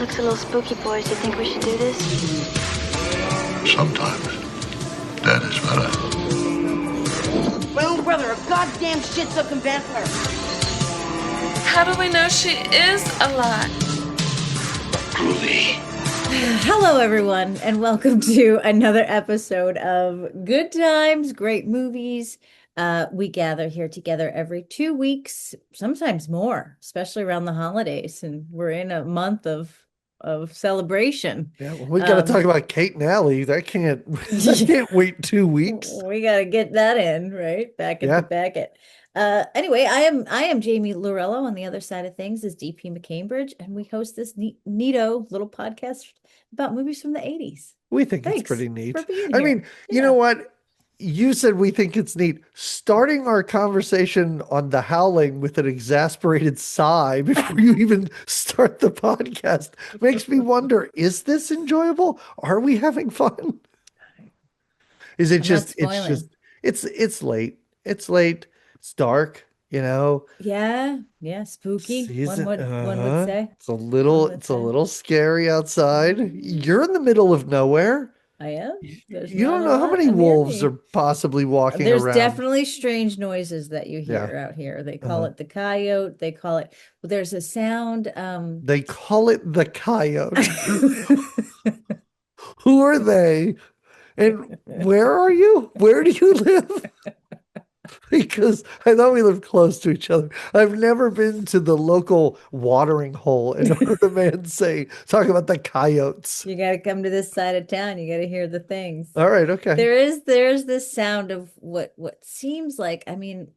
Looks a little spooky, boys. Do you think we should do this? Sometimes that is better. My own brother, a goddamn shit-sucking vampire. How do we know she is alive? Groovy. Hello, everyone, and welcome to another episode of Good Times, Great Movies. We gather here together every 2 weeks, sometimes more, especially around the holidays, and we're in a month of celebration. Yeah, well, we got to talk about Kate and Allie. I can't wait 2 weeks. We got to get that in, right? Back at the backet. Anyway, I am Jamie Lorello. On the other side of things is DP McCambridge, and we host this neato little podcast about movies from the 80s. We think it's pretty neat. I mean, you know what? You said we think it's neat. Starting our conversation on the Howling with an exasperated sigh before you even start the podcast makes me wonder, is this enjoyable? Are we having fun? Is it it's late. It's late. It's dark, you know. Yeah, spooky. One would say. It's a little scary outside. You're in the middle of nowhere. I am. You don't know how many wolves are possibly walking around. There's definitely strange noises that you hear out here. They call it the coyote. They call it, there's a sound. They call it the coyote. Who are they? And where are you? Where do you live? Because I thought we lived close to each other. I've never been to the local watering hole and heard a man talk about the coyotes. You got to come to this side of town. You got to hear the things. All right. Okay. There's this sound of what seems like, I mean,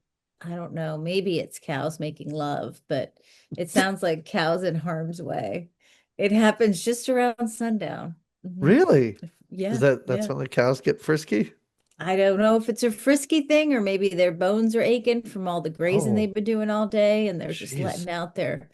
I don't know, maybe it's cows making love, but it sounds like cows in harm's way. It happens just around sundown. Mm-hmm. Really? Yeah. That's when the cows get frisky? I don't know if it's a frisky thing or maybe their bones are aching from all the grazing they've been doing all day and they're just letting out their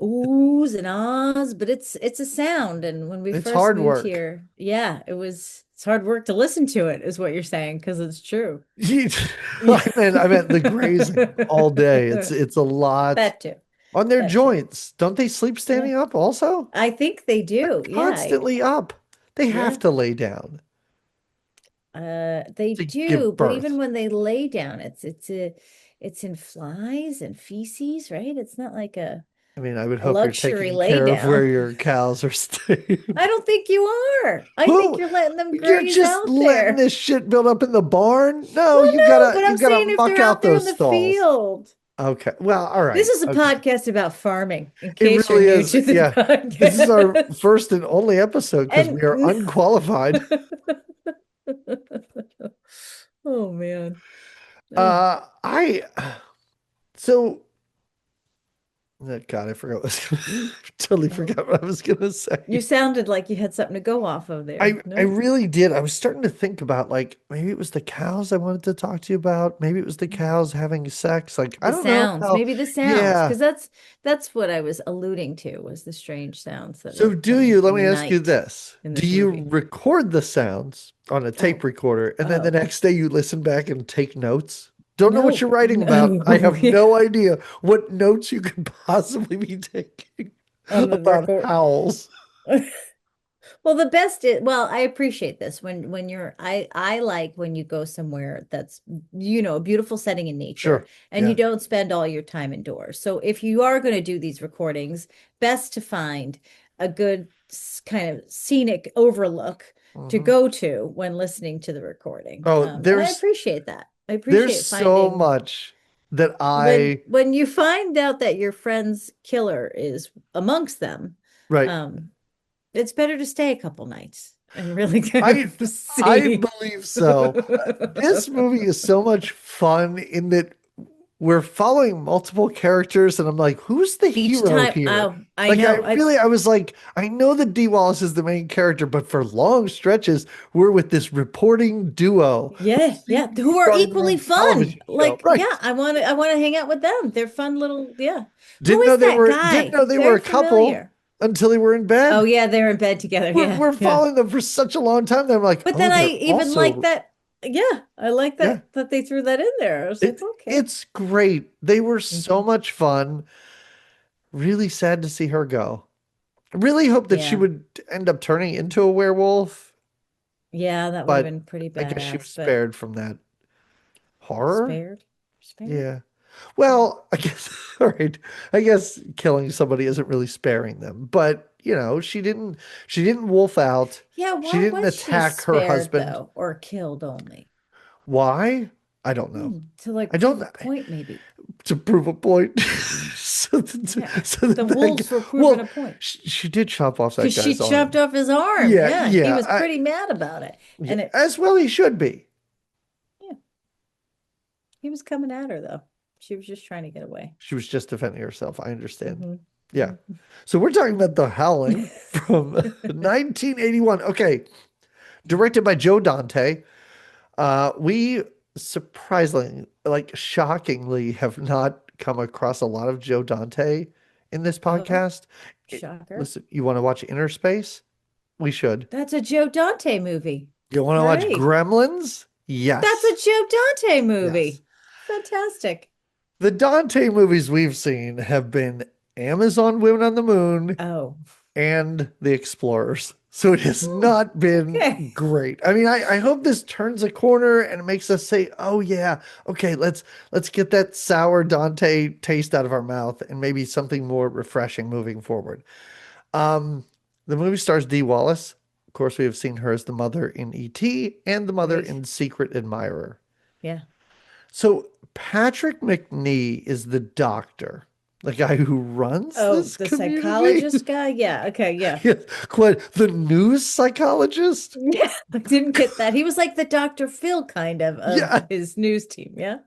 oohs and ahs, but it's a sound. And when we first moved here, it's hard work to listen to it, is what you're saying, because it's true. I meant the grazing all day. It's a lot. That too. On their joints. Don't they sleep standing up also? I think they do. They're constantly up. They have to lay down. They do, but even when they lay down, it's in flies and feces, right? It's not like I would hope you're taking care of where your cows are staying. I don't think you are. I think you're letting them graze out there. You're just letting this shit build up in the barn? No, you gotta muck out those stalls. Field. Okay. Well, all right. This is a podcast about farming. In case you're new to the podcast. This is our first and only episode because we are unqualified. Oh man. I forgot totally forgot what I was gonna say. You sounded like you had something to go off of there. I really did. I was starting to think about, like, maybe it was the cows I wanted to talk to you about. Maybe it was the cows having sex. Like, I don't know. Maybe the sounds. Because that's what I was alluding to, was the strange sounds. Let me ask you this. Do you record the sounds on a tape recorder and then the next day you listen back and take notes? Don't know what you're writing about. I have no idea what notes you could possibly be taking about howls. Well, the best is, I appreciate this when you're, I like when you go somewhere that's, a beautiful setting in nature and you don't spend all your time indoors. So if you are going to do these recordings, best to find a good kind of scenic overlook to go to when listening to the recording. I appreciate that. There's so much that when you find out that your friend's killer is amongst them, right? It's better to stay a couple nights and really I believe so. This movie is so much fun in that we're following multiple characters, and I'm like, who's the hero here? I know. I was like, I know that Dee Wallace is the main character, but for long stretches, we're with this reporting duo. Yeah, who are equally fun. I want to hang out with them. They're fun little. Didn't know they were a couple until they were in bed. Oh yeah, they're in bed together. We're following them for such a long time that I'm like, but then I even like that. Yeah, I like that that they threw that in there. I was like, okay. It's great. They were so much fun. Really sad to see her go. I really hope that she Yeah. would end up turning into a werewolf, Yeah, that would have but been pretty I guess she was badass, but spared from that horror. spared. Spared? Yeah. Well, I guess, all right. I guess killing somebody isn't really sparing them, but she didn't wolf out. Yeah, She why didn't was she attack her spared husband. though, or killed only? Why? I don't know. To like I don't prove a point, maybe. to prove a point. Yeah, So the that wolves were proving well, a point she did chop off that because she guy's chopped arm. off his arm. Yeah, Yeah, he yeah, was pretty mad about it, yeah, and it. as well he should be. Yeah, he was coming at her though. She was just trying to get away. She was just defending herself. I understand. Hmm. Yeah. So we're talking about The Howling from 1981. Okay. Directed by Joe Dante. We surprisingly, like shockingly, have not come across a lot of Joe Dante in this Oh, podcast. shocker! Listen, you want to watch Inner Space? We should. That's a Joe Dante movie. You want to watch Great. Gremlins? That's a Yes. Joe Dante Yes. movie. Fantastic. The Dante movies we've seen have been Amazon Women on the Moon Oh, and The Explorers. So it has not been okay. great. I mean, I hope this turns a corner and it makes us say, "Oh yeah, okay, let's get that sour Dante taste out of our mouth and maybe something more refreshing moving forward." Um, the movie stars Dee Wallace. Of course, we have seen her as the mother in E.T. and the mother Right. in Secret Admirer. Yeah. So Patrick Macnee is the doctor, the guy who runs Oh, this the community. psychologist guy? Yeah. Okay. Yeah. Yes, quite the news psychologist. Yeah. I didn't get that. He was like the Dr. Phil kind of Yeah, his news team. Yeah.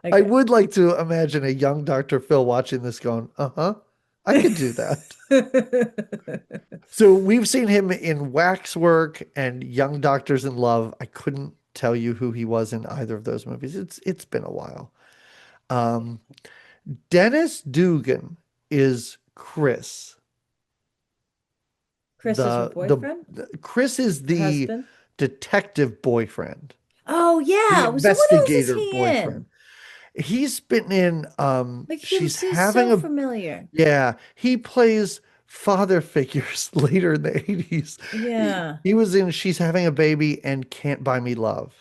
I Okay. would like to imagine a young Dr. Phil watching this going, uh-huh, I could do that. So we've seen him in Waxwork and Young Doctors in Love. I couldn't tell you who he was in either of those movies. It's been a while. Um, Dennis Dugan is Chris. Chris is her boyfriend? Chris is Her the husband? detective boyfriend, Oh, the yeah. So what else is investigator he boyfriend. in? He's been in Like she's he's having so a familiar. yeah, he plays father figures later in the 80s. Yeah. He was in She's Having a Baby and Can't Buy Me Love.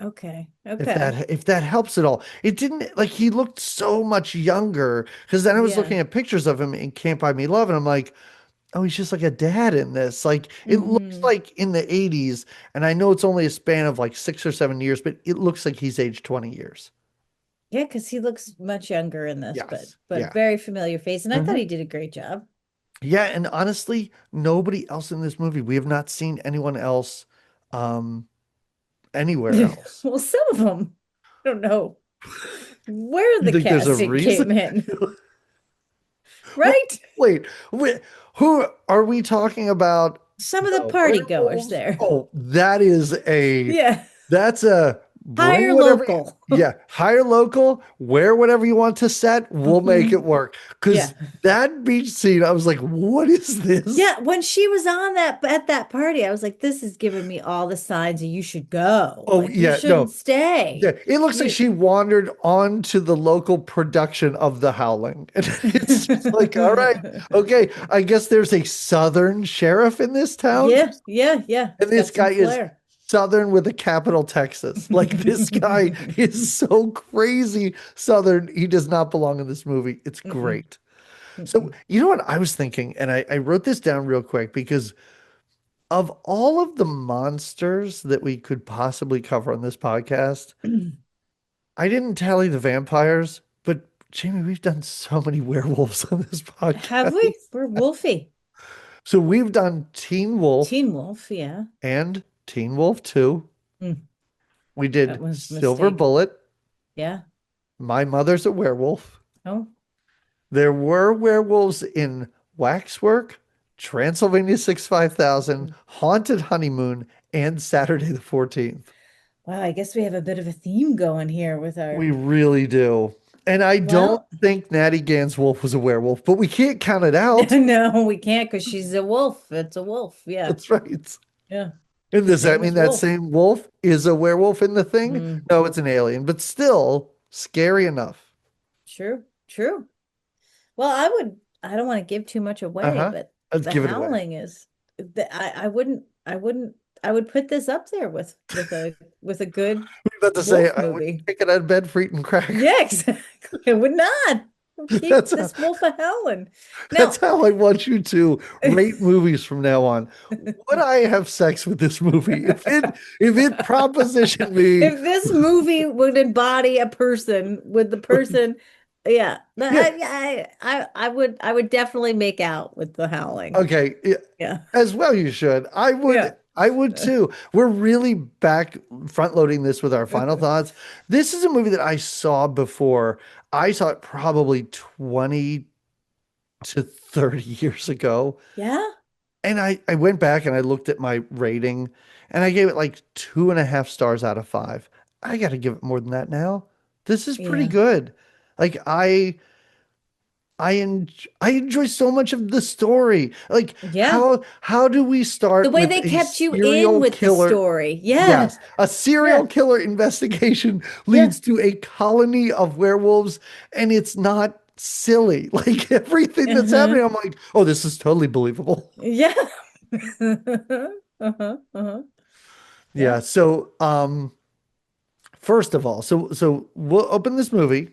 Okay. If Okay. that helps at all. It didn't like he looked so much younger because then I was Yeah. looking at pictures of him in Can't Buy Me Love and I'm like, oh, he's just like a dad in this. Like it looks Hmm. like in the 80s, and I know it's only a span of like 6 or 7 years, but it looks like he's aged 20 years. Yeah, because he looks much younger in this, but Yes. but Yeah. very familiar face. And I thought Mhm. he did a great job. Yeah, and honestly, nobody else in this movie. We have not seen anyone else um anywhere else. Well, some of them, I don't know where You the think there's a casting reason? came in, Well, right? wait, who are we talking about? Some of the The party goers werewolves? there. Oh, that is Yeah. that's a bring Hire whatever local. yeah, hire local, wear whatever you want to set, we'll make it Mhm. work. Yeah. Because that beach scene, I was like, what is this? Yeah, when she was on that at that party, I was like, this is giving me all the signs that you should go. Oh, Like you yeah, shouldn't no. stay. Yeah, it looks like You she wandered onto the local production of The Howling. And it's just like, all right, okay, I guess there's a southern sheriff in this town. Yeah, yeah, yeah. And It's this got some guy is flair. Southern with a capital Texas. Like this guy is so crazy Southern. He does not belong in this movie. It's Mm-mm, great. So, mm-mm. you know what I was thinking? And I wrote this down real quick because of all of the monsters that we could possibly cover on this podcast, I didn't tally the vampires, but Jamie, we've done so many werewolves on this Have podcast. we? We're Wolfie. So we've done Teen Wolf Teen Wolf, yeah. and Teen Wolf 2. Mm, We that did was a Silver mistake. Bullet. Yeah. My Mother's a Werewolf. Oh, There were werewolves in Waxwork, Transylvania 65000, Haunted Honeymoon, and Saturday the 14th. wow. I guess we have a bit of a theme going here with our. We really do. And I don't Well, think Natty Gann's wolf was a werewolf, but we can't count it out. no, we can't because she's a wolf. It's a wolf. Yeah. That's right. Yeah. And does that Name mean is that Wolf. same wolf is a werewolf in the thing? Mm, No, it's an alien, but still scary enough. true. True. Well, I don't want to give too much away, Uh-huh. but The Give it away. Howling is I would put this up there with a good We're about to say, wolf I would movie. kick it out of bed for eating crack. Yeah, exactly. I would not keep That's this wolf a howling. that's Now, how I want you to rate movies from now on. Would I have sex with this movie if it propositioned me? if this movie would embody a person, would the person, yeah, Yeah, I would definitely make out with the howling. okay, yeah, Yeah. as well you should. I Yeah. would I would too. We're really back front loading this with our final thoughts. This is a movie that I saw before. I saw it probably 20 to 30 years ago. Yeah. And I went back and I looked at my rating and I gave it like 2.5 stars out of 5. I got to give it more than that now. This is pretty Yeah. good. Like I enjoy so much of the story. Like Yeah. how do we The start way with they a kept you in serial with the killer? story. Yeah. Yes, a serial Yeah. killer investigation Yeah. leads to a colony of werewolves, and it's not silly. Like everything that's Uh-huh. happening, I'm like, oh, this is totally believable. Yeah. Uh-huh. Uh-huh. Yeah. Yeah. So, first of all, so we'll open this movie.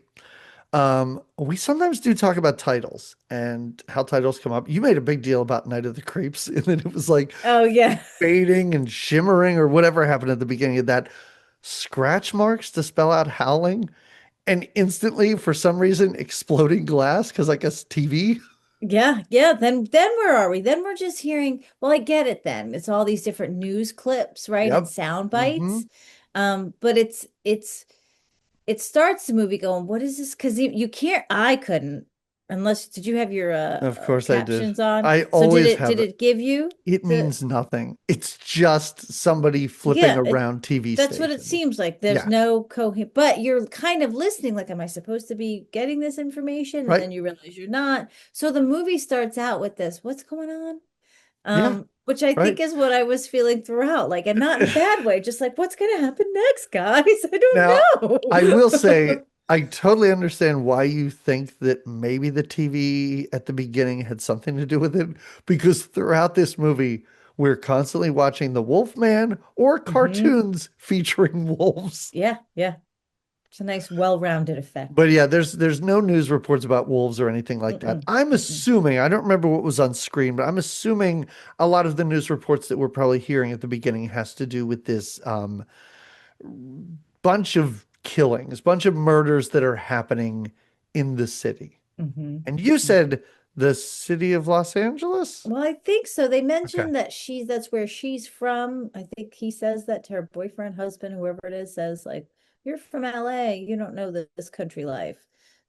We sometimes do talk about titles and how titles come up. You made a big deal about Night of the Creeps, and then it was like Oh yeah. fading and shimmering or whatever happened at the beginning of that. Scratch marks to spell out howling, and instantly, for some reason, exploding glass because I guess TV. Yeah, yeah. Then where are we? Then we're just hearing, well, I get it then. It's all these different news clips, right? And Yep. sound Hmm. bites. But it starts the movie going, what is this? Because you can't, I couldn't, unless did you have your Of course I did. captions on? I So always did have it. it give you It the means nothing. It's just somebody flipping yeah, around TV that's what it stations. seems like. There's Yeah, no coherent, but you're kind of listening, like, am I supposed to be getting this information? And right. then you realize you're not. So the movie starts out with this, what's going on? Yeah, Which I think right. is what I was feeling throughout, like, and not in a bad way, just like, what's gonna happen next, guys? I Now, don't I will know. say I totally understand why you think that maybe the TV at the beginning had something to do with it, because throughout this movie, we're constantly watching the Wolfman or Hmm. cartoons featuring wolves. Yeah, yeah. It's a nice, well-rounded effect. But yeah, there's no news reports about wolves or anything like that. Mm-mm, I'm mm-mm. assuming, I don't remember what was on screen, but I'm assuming a lot of the news reports that we're probably hearing at the beginning has to do with this bunch of killings, bunch of murders that are happening in the city. Mm-hmm. And you said the city of Los Angeles? Well, I think so. They Okay. mentioned that that's where she's from. I think he says that to her boyfriend, husband, whoever it is, says like, "You're from LA. You don't know this country life."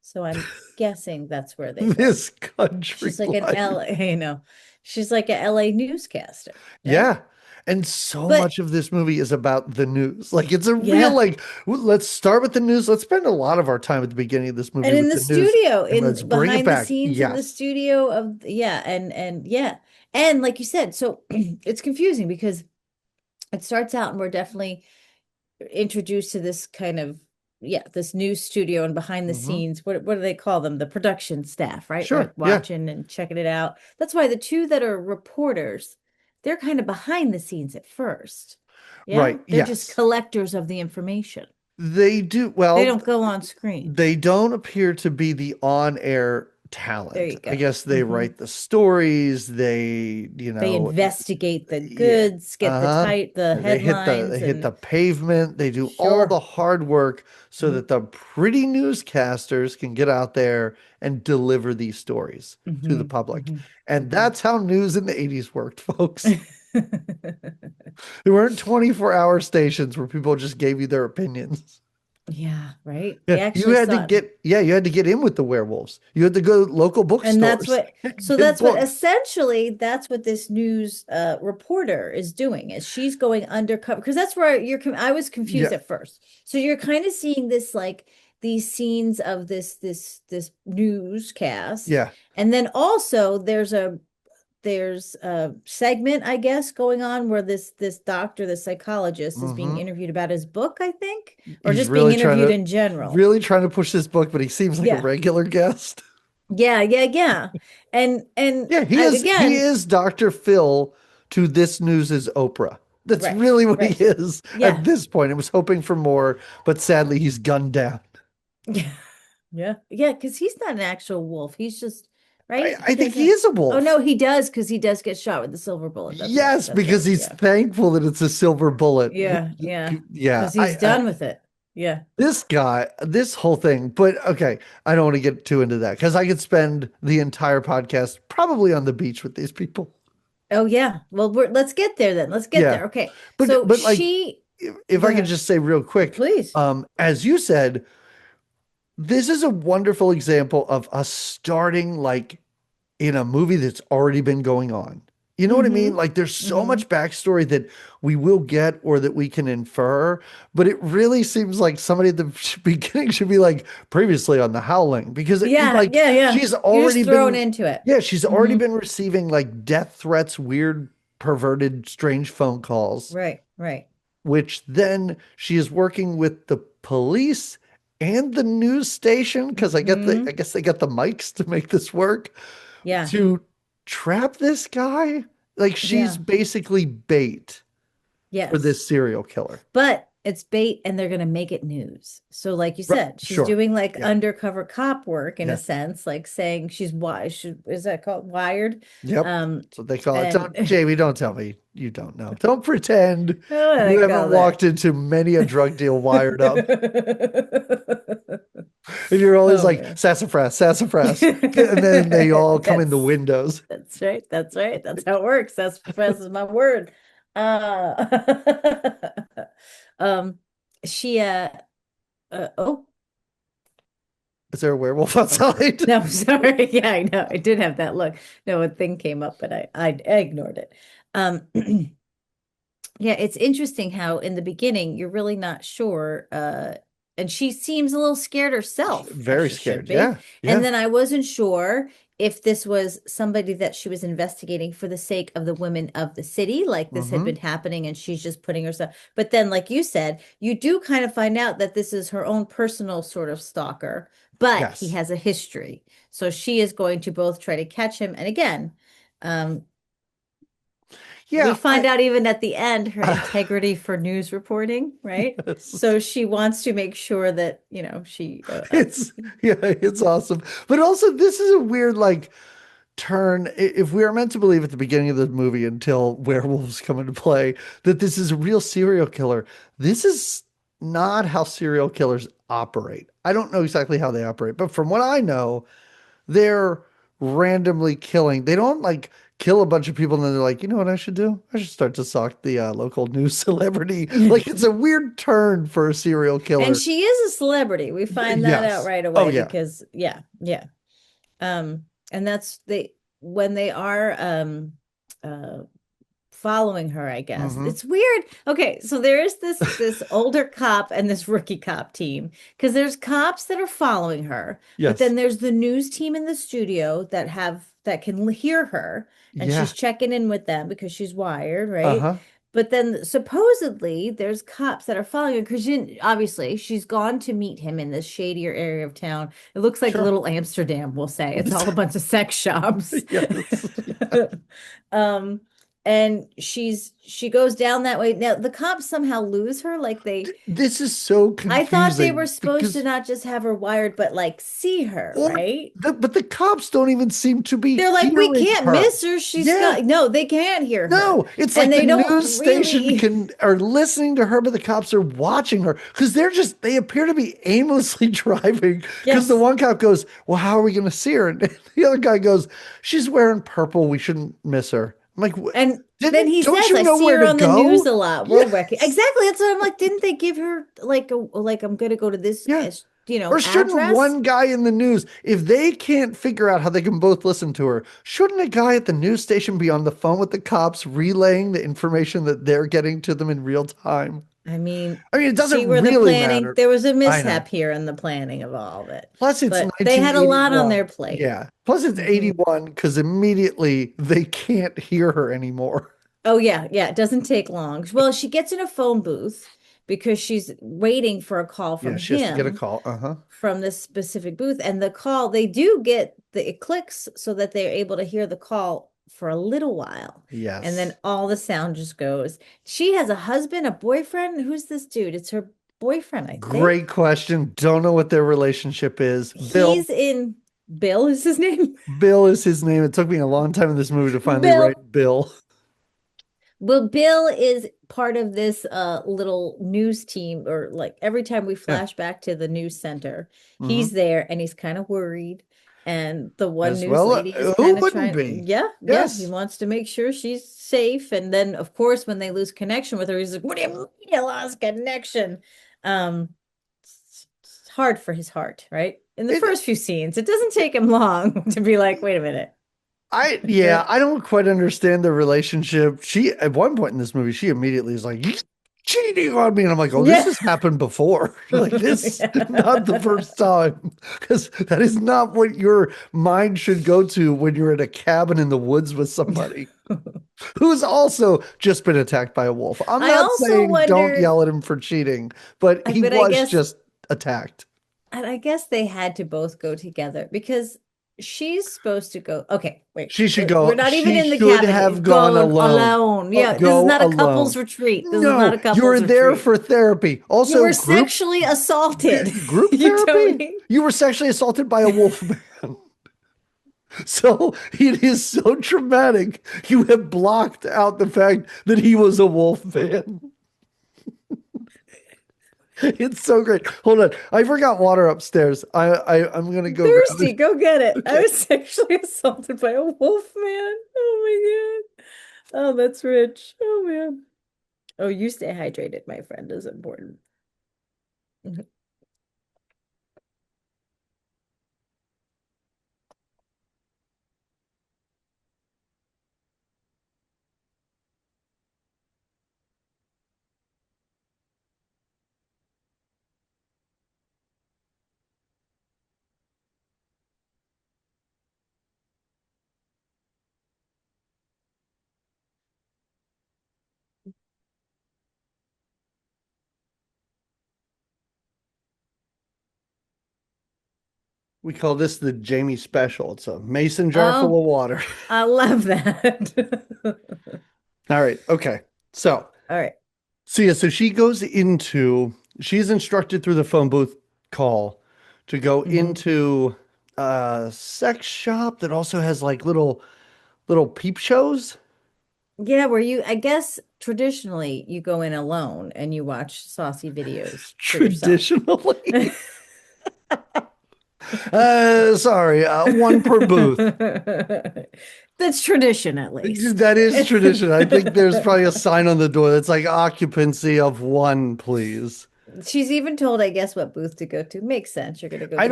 So I'm guessing that's where they live. This country She's like an life. LA, she's like an LA newscaster, right? Yeah. And so But much of this movie is about the news. Like it's a real yeah, like let's start with the news. Let's spend a lot of our time at the beginning of this movie and in with the the news studio, and let's in bring it behind the back. scenes in the Yes. studio of yeah, and yeah, and like you said, so it's confusing because it starts out and we're definitely introduced to this kind of yeah, this news studio and behind the Hmm. scenes. What do they call them? The production staff, right? Right, Sure. Yeah. watching and checking it out. That's why the two that are reporters, they're kind of behind the scenes at first. Yeah, Right. they're just Yes. collectors of the information. They do. They Well, don't go on screen. they don't appear to be the on-air There talent. you I go. guess they Hmm. write the stories. They, They investigate the yeah. goods, get Uh-huh. the They headlines, hit the and pavement. They do all sure. the hard work so Hmm. that the pretty newscasters can get out there and deliver these stories to the Hmm. public. Hmm. And Hmm. that's how news in the 80s worked, folks. There weren't 24-hour stations where people just gave you their opinions. Yeah, right. Yeah, They actually saw it. you had to get in with the werewolves. You had to go to local And that's bookstores what, and so get that's what books. essentially that's what this news reporter is doing is she's going undercover because that's where I was confused Yeah. at first. So you're kind of seeing this like these scenes of this newscast. Yeah. And then also there's a segment, I guess, going on where this doctor, the psychologist, is being Hmm. interviewed about his book, I think, or He's just being really interviewed in general. really trying to push this book, but he seems like a Yeah. regular guest. Yeah. And Yeah, he again, is Dr. Phil to this news's Oprah. That's right, really what he right. is at Yeah. this point. I was hoping for more, but sadly he's gunned down. Yeah. Yeah, because he's not an actual wolf. He's just right. I He think he doesn't. is a Oh wolf. no, he does because he does get shot with the silver bullet. That's right. Yes, That's because right. he's Yeah. thankful that it's a silver bullet. Yeah, Because he's done with it. Yeah. this guy, this whole thing, but okay, I don't want to get too into that because I could spend the entire podcast probably on the beach with these people. Oh yeah. Well, let's get there then. Let's get Yeah, there. Okay. So but like, she. if Go I could ahead, just say real quick, please. as you said, this is a wonderful example of us starting like in a movie that's already been going on. You know what I mean? Mm-hmm. Like there's so Mm-hmm. much backstory that we will get or that we can infer, but it really seems like somebody at the beginning should be like previously on the Howling because Yeah. like Yeah. she's You're just already thrown been into it. yeah, she's already Mm-hmm. been receiving like death threats, weird, perverted, strange phone calls, Right. Right. which then she is working with the police and the news station because I Mm-hmm. guess they got the mics to make this work Yeah. to trap this guy. Like she's Yeah. basically bait for Yes. this serial killer. But it's bait and they're going to make it news. So like you Right. said, she's Sure. doing like Yeah. undercover cop work in a Yeah. sense, like saying she's why should is that called wired? Yep. Um That's what they call it. and Don't, Jamie, don't tell me you don't know. Don't pretend what do you they haven't call that? walked into many a drug deal wired up. And you're always Oh like, man. sassafras, sassafras. And then they all come in the That's windows. that's right. That's right. That's how it works. That's profess is my word. Uh um she oh Is there a werewolf outside? no, sorry. Yeah, I know. I did have that look. No, a thing came up, but I ignored it. Um, yeah, it's interesting how in the beginning you're really not sure. And she seems a little scared herself, as Very she should scared. be. Yeah. And Yeah. then I wasn't sure if this was somebody that she was investigating for the sake of the women of the city, like this had Hmm. been happening and she's just putting herself. But then, like you said, you do kind of find out that this is her own personal sort of stalker, but he Yes. has a history. So she is going to both try to catch him. And again, um, we Yeah. find out even at the end her integrity for news reporting, right? Yes. So she wants to make sure that, she It's yeah, it's awesome. But also this is a weird like turn if we are meant to believe at the beginning of the movie until werewolves come into play that this is a real serial killer. This is not how serial killers operate. I don't know exactly how they operate, but from what I know, they're randomly killing. They don't like kill a bunch of people and then they're like, you know what I should do? I should start to stalk the local news celebrity. Like it's a weird turn for a serial and killer. she is a celebrity. We find that out Yes. right Oh away yeah. because yeah. And that's when they are uh following her, I guess. Hmm. It's weird. Okay, so there is this older cop and this rookie cop team because there's cops that are following her, but Yes. then there's the news team in the studio that can hear her and Yeah. she's checking in with them because she's wired, right? Uh-huh. But then supposedly there's cops that are following her because obviously she's gone to meet him in this shadier area of town. It looks like Sure. little Amsterdam, we'll say. It's all a bunch of sex shops. Yes. Um, and she goes down that way. Now the cops somehow lose her, like This is so I thought they were confusing supposed to because not just have her wired, but like see her, or right? but the cops don't even seem to be They're like, we hearing can't her. miss her. She's Yeah. got no, they can't hear her. No, it's And like the they news don't station really are listening to her, but the cops are watching her because they appear to be aimlessly driving. Because the Yes. one cop goes, well, how are we going to see her? And the other guy goes, she's wearing purple. We shouldn't miss her. I'm like, And then he don't says, you I know see where her to on the news go? a lot. We're working. Yes. Exactly. That's what I'm like. Didn't they give her like I'm gonna go to this Yeah. Or shouldn't address? one guy in the news, if they can't figure out how they can both listen to her, shouldn't a guy at the news station be on the phone with the cops relaying the information that they're getting to them in real time? I mean, I mean, it see doesn't where the really planning, matter. there was a I know. mishap here in the planning of all of it. Plus, it's But they had a lot on 1981. their plate. Yeah. Plus, it's Mhm. 81 because immediately they can't hear her anymore. Oh yeah. It doesn't take long. Well, she gets in a phone booth because she's waiting for a call Yeah, from she has to get a him call. Uh-huh. from this specific booth. And the call, they do get it clicks so that they're able to hear the call for a little while. Yes. And then all the sound just goes. She has a husband, a boyfriend. Who's this dude? It's her boyfriend, I think. Great question. Don't know what their relationship is. He's in Bill is his name. Bill is his name. It took me a long time in this movie to finally Bill. write Bill. Well, Bill is part of this little news team, or like every time we flash back to the news center, he's there and he's kind of worried. And the one As news well, lady is who kind of wouldn't trying, be? yeah, Yes. he wants to make sure she's safe. And then, of course, when they lose connection with her, he's like, "What do you mean you lost connection?" It's hard for his heart, right? In the first few scenes, it doesn't take him long to be like, "Wait a minute." I don't quite understand the relationship. She, at one point in this movie, she immediately is like, "You're cheating on me," and I'm like, "Oh, this has happened before." Like, this is not the first time, because that is not what your mind should go to when you're in a cabin in the woods with somebody who's also just been attacked by a wolf. I'm not saying don't yell at him for cheating, but he was just attacked. And I guess they had to both go together because she's supposed to go. Okay, wait. She should go. We're not even in the She should cabin. have gone alone. Yeah, this is not a couple's retreat. This is not a couple's retreat. You're there for therapy. Also, you were sexually assaulted. Group therapy? You were sexually assaulted by a wolf man. So it is so traumatic. You have blocked out the fact that he was a wolf man. It's so great. Hold on. I forgot water upstairs. I'm gonna go. Thirsty, go get it. Okay. I was sexually assaulted by a wolf man. Oh my god. Oh, that's rich. Oh man. Oh, you stay hydrated, my friend, is important. We call this the Jamie special. It's a mason jar full of water. I love that. All right. Okay. So. All right. So yeah, so she's instructed through the phone booth call to go into a sex shop that also has like little peep shows. Yeah, I guess traditionally you go in alone and you watch saucy videos. Traditionally. Sorry, one per booth. That's tradition, at least. That is tradition. I think there's probably a sign on the door that's like occupancy of one, please. She's even told, I guess, what booth to go to. Makes sense. You're gonna go. I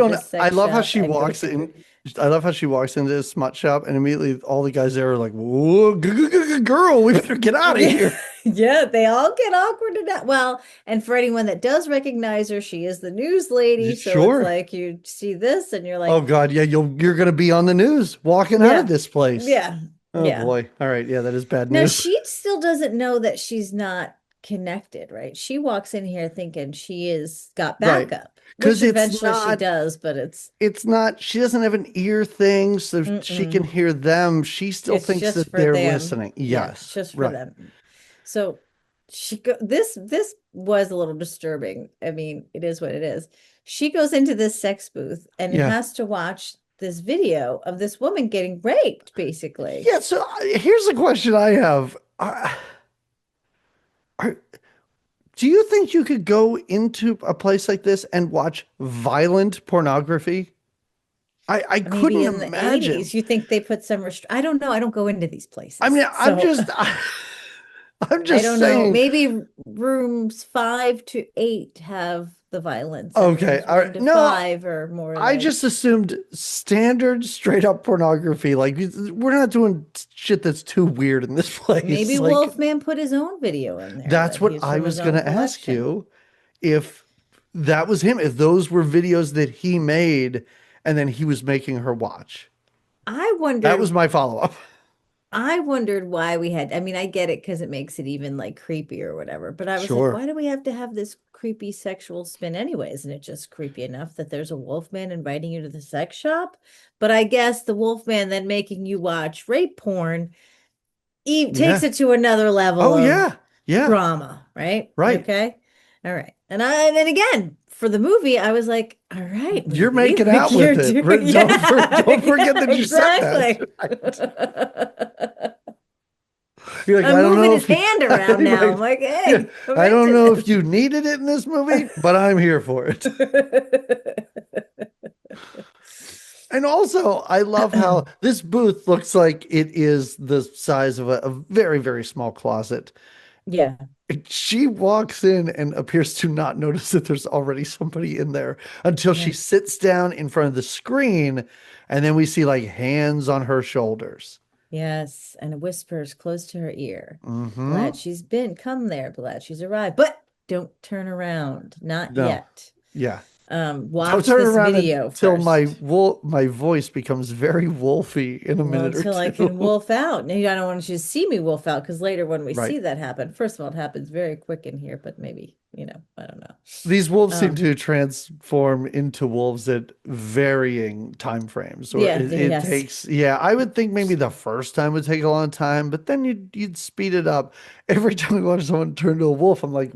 love how she walks in. I love how she walks into this smut shop and immediately all the guys there are like, "Whoa, girl, we better get out of here." Yeah, they all get awkward in that. Well, and for anyone that does recognize her, she is the news lady. So it's like you see this and you're like, "Oh God, yeah, you're gonna be on the news walking out of this place." Yeah. Oh boy. All right, yeah, that is bad news. Now she still doesn't know that she's not connected, right? She walks in here thinking she is got backup. Because eventually she does, but it's not, she doesn't have an ear thing, so she can hear them. She still thinks that they're listening. Yes. Yeah, just for them. So this was a little disturbing. I mean, it is what it is. She goes into this sex booth and has to watch this video of this woman getting raped, basically. Yeah, so here's a question I have. Do you think you could go into a place like this and watch violent pornography? I couldn't imagine. You think they put some I don't know. I don't go into these places. I mean, I'm just I don't know. Maybe rooms 5 to 8 have the violence. Okay. All right. No, 5 or more. I just assumed standard straight up pornography. Like, we're not doing shit that's too weird in this place. Maybe Wolfman put his own video in there. That's what I was going to ask you. If that was him, if those were videos that he made and then he was making her watch. I wondered. That was my follow-up. I wondered why we had, I mean, I get it because it makes it even like creepy or whatever, but I was like, why do we have to have this creepy sexual spin anyways, and it's just creepy enough that there's a wolfman inviting you to the sex shop. But I guess the wolfman then making you watch rape porn takes it to another level Oh, of yeah. drama, right? Right. Okay. All right. And then again, for the movie, I was like, all right, You're movie, making like, out you're with it. doing- Don't forget that you exactly. said that. You're like, I'm I don't moving know his if you, hand around now. right. I'm like, Yeah. hey, I'm I don't into know this. if you needed it in this movie, but I'm here for it. And also, I love how this booth looks like it is the size of a very, very small closet. Yeah. She walks in and appears to not notice that there's already somebody in there until she sits down in front of the screen, and then we see like hands on her shoulders. Yes. And whispers close to her ear. Mm-hmm. Glad she's come there. Glad she's arrived. But don't turn around. Not No. yet. Yeah. Watch Don't turn this around video until first. my voice becomes very wolfy in a minute or Until two. I can wolf out. Now, I don't want you to see me wolf out because later when we Right. see that happen, first of all, it happens very quick in here, but maybe, I don't know. These wolves seem to transform into wolves at varying time frames. Or Yeah, it yes. takes, I would think maybe the first time would take a long time, but then you'd speed it up. Every time I watch someone turn to a wolf, I'm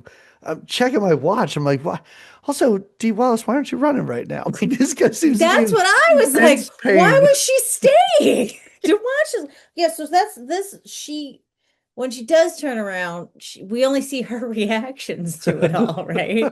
checking my watch. I'm like, what? Also, Dee Wallace, why aren't you running right now? Like, this guy seems That's to be what I was like. intense pain. Why was she staying to watch this? Yeah, so that's this. When she does turn around, we only see her reactions to it all, right?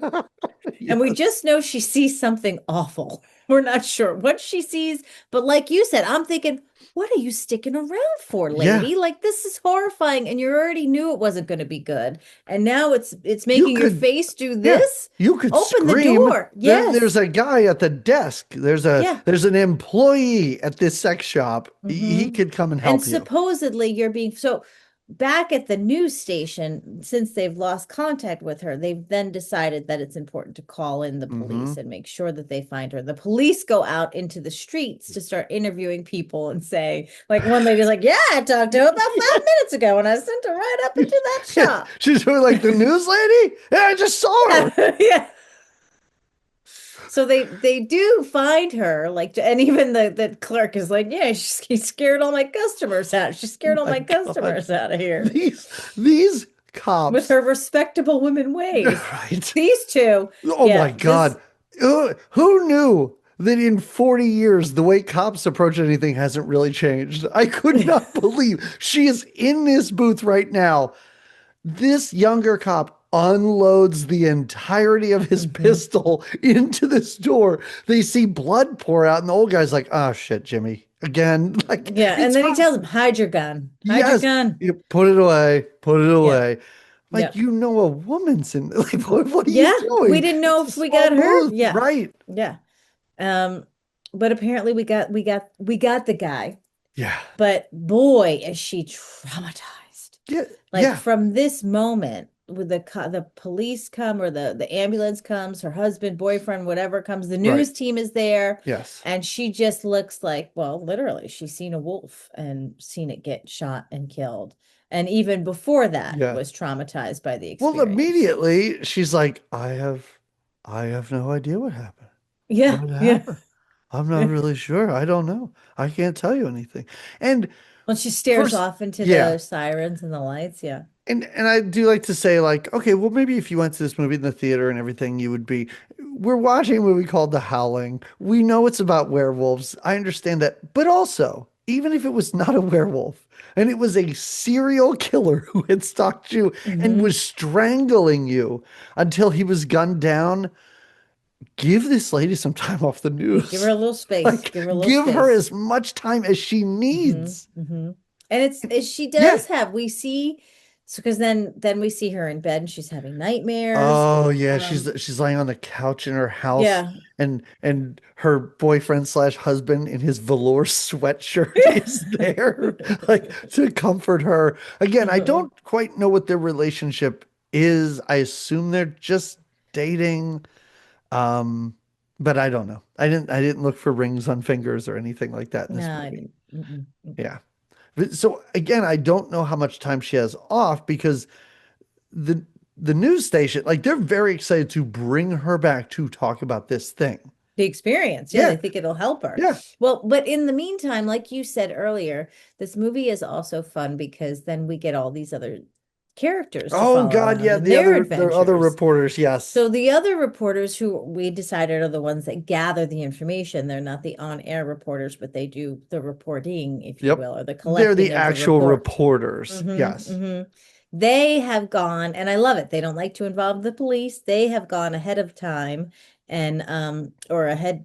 And we just know she sees something awful. We're not sure what she sees, but like you said, I'm thinking, what are you sticking around for, lady? Like, this is horrifying, and you already knew it wasn't going to be good. And now it's making your face do this. You could open scream. the door. Yes. There's a guy at the desk. There's an employee at this sex shop. He could come and help and supposedly you're being back at the news station, since they've lost contact with her, they've then decided that it's important to call in the police and make sure that they find her. The police go out into the streets to start interviewing people and say, like, one lady's like, yeah, I talked to her about 5 minutes ago and I sent her right up into that shop. She's really like, the news lady? Yeah, I just saw her. Yeah. So they do find her, like, and even the clerk is like, yeah, she scared all my customers out. She scared all my customers out of here. These cops with her respectable women ways. Right. These two. Oh my God. Who knew that in 40 years, the way cops approach anything hasn't really changed? I could not believe she is in this booth right now. This younger cop unloads the entirety of his pistol into this door. They see blood pour out, and the old guy's like, "Oh shit, Jimmy, again!" Like, yeah, and then he tells him, "Hide your gun. Hide your gun. You put it away. Put it away." Yeah. Like, a woman's in. Like, what are you doing? We didn't know if we got hurt. Yeah, right. Yeah, but apparently we got the guy. Yeah, but boy, is she traumatized. Yeah, from this moment, with the police come, or the ambulance comes, her husband, boyfriend, whatever comes, the news team is there. Yes. And she just looks like, well, literally, she's seen a wolf and seen it get shot and killed. And even before that, was traumatized by the experience. Well, immediately she's like, I have no idea what happened. Yeah. What happened? I'm not really sure. I don't know. I can't tell you anything. And when she stares off into the sirens and the lights, And I do like to say, like, okay, well, maybe if you went to this movie in the theater and everything, we're watching a movie called The Howling. We know it's about werewolves. I understand that. But also, even if it was not a werewolf and it was a serial killer who had stalked you and was strangling you until he was gunned down, give this lady some time off the news. Give her a little space. Give her as much time as she needs. And she does have, we see, because then we see her in bed and she's having nightmares. Oh yeah, she's lying on the couch in her house. Yeah. And her boyfriend / husband in his velour sweatshirt is there, like, to comfort her. Again, I don't quite know what their relationship is. I assume they're just dating. But I don't know. I didn't look for rings on fingers or anything like that in this movie. I didn't. Yeah. So again, I don't know how much time she has off, because the news station, like they're very excited to bring her back to talk about this thing. The experience. Yeah, they think it'll help her. Yeah. Well, but in the meantime, like you said earlier, this movie is also fun because then we get all these other characters to Oh follow God, around yeah, in the their other adventures. reporters, yes. So the other reporters who we decided are the ones that gather the information, they're not the on-air reporters, but they do the reporting, if you will, or the They're the collecting of the actual report. reporters. Yes. They have gone, and I love it. They don't like to involve the police. They have gone ahead of time and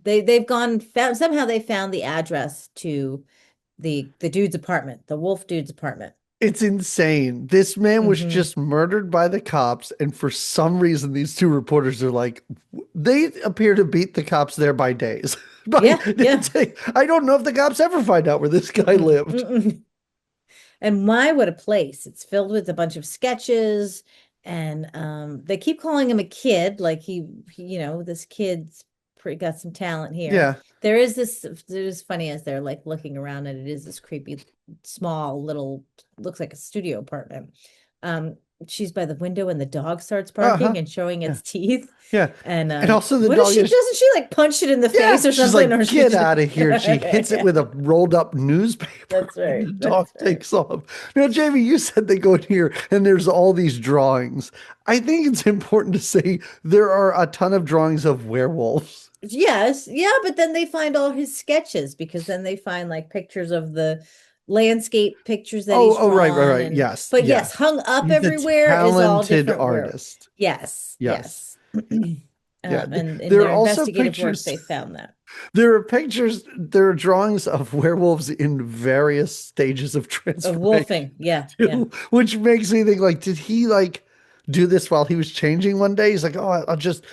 they've gone somehow they found the address to the dude's apartment, the wolf dude's apartment. It's insane. This man was just murdered by the cops, and for some reason, these two reporters are like, they appear to beat the cops there by days. Yeah. I don't know if the cops ever find out where this guy lived. And what a place. It's filled with a bunch of sketches, and they keep calling him a kid, like this kid's got some talent here. Yeah. There is this, it is funny as they're like looking around, and it is this creepy, small little, looks like a studio apartment. She's by the window and the dog starts barking and showing its teeth. Yeah. And also the what dog doesn't she like punch it in the face or she's something? Like, or get out of here. She hits it with a rolled up newspaper. That's right. The dog takes off. Now, Jamie, you said they go in here and there's all these drawings. I think it's important to say there are a ton of drawings of werewolves. Yes. Yeah. But then they find all his sketches, because then they find like pictures of the landscape pictures that he's drawn. Right. Yes. But yes, hung up He's everywhere is all different artist. Yes. Yeah. And in there their are also investigative pictures. work, they found that. There are pictures, there are drawings of werewolves in various stages of transformation. Of wolfing, yeah. Which makes me think, like, did he like do this while he was changing one day? He's like, oh, I'll just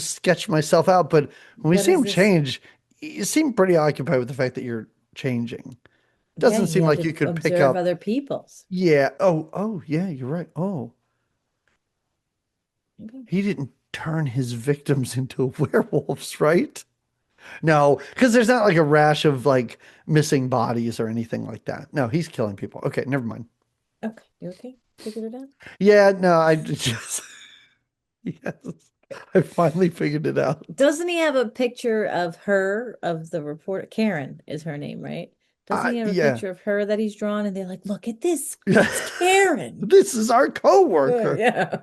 sketch myself out. But when we see him change, you seem pretty occupied with the fact that you're changing. Doesn't seem like you could pick up other people's. Yeah. Oh, yeah, you're right. Oh. He didn't turn his victims into werewolves, right? No, because there's not like a rash of like missing bodies or anything like that. No, he's killing people. Okay, never mind. Okay, you okay? Figured it out? Yeah, no, I just yes, I finally figured it out. Doesn't he have a picture of her, of the reporter? Karen is her name, right? Doesn't he have a picture of her that he's drawn? And they're like, look at this. It's Karen. This is our coworker. Yeah.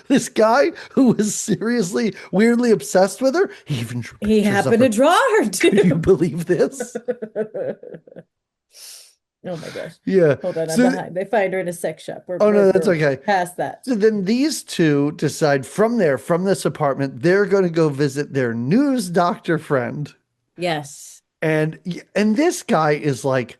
This guy who was seriously, weirdly obsessed with her. He happened to draw her too. Can you believe this? Oh my gosh. Yeah. Hold on, I'm behind. They find her in a sex shop. That's okay. Past that. So then these two decide from this apartment, they're going to go visit their news doctor friend. Yes. And this guy is like,